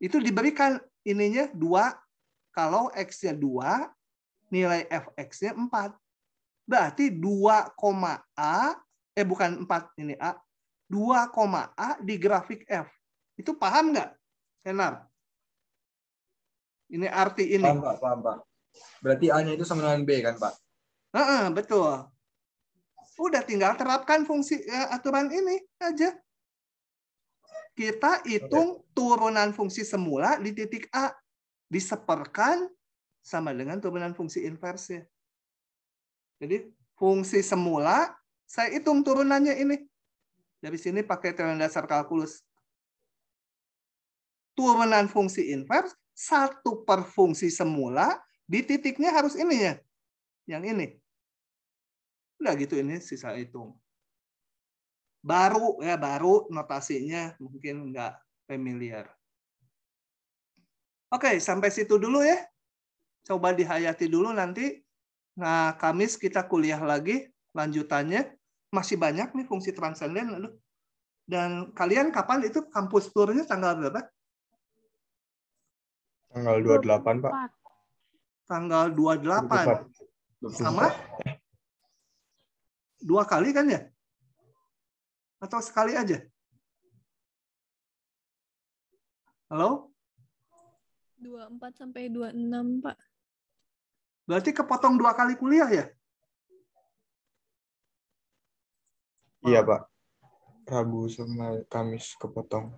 Itu diberikan ininya 2. Kalau X-nya 2, nilai Fx-nya 4. Berarti 2, A, bukan 4 ini A. 2, A di grafik F. Itu paham nggak, Henar? Ini arti ini. Paham, Pak. Berarti A-nya itu sama dengan B kan, Pak? Betul. Udah tinggal terapkan fungsi aturan ini aja. Kita hitung turunan fungsi semula di titik A. Diseperkan sama dengan turunan fungsi inversnya. Jadi fungsi semula, saya hitung turunannya ini. Dari sini pakai teori dasar kalkulus. turunan fungsi invers, 1 per fungsi semula, di titiknya harus ini ya. Yang ini. Udah gitu ini sisa hitung. Baru notasinya mungkin nggak familiar. Oke, sampai situ dulu ya. Coba dihayati dulu nanti. Nah, Kamis kita kuliah lagi lanjutannya. Masih banyak nih fungsi transenden. Dan kalian kapan itu kampus turnya tanggal berapa? Tanggal 28, Pak. Tanggal 28. Sama? 2 kali kan ya? Atau sekali aja? Halo? 24 sampai 26, Pak. Berarti kepotong 2 kali kuliah ya? Iya, Pak. Rabu sama Kamis kepotong.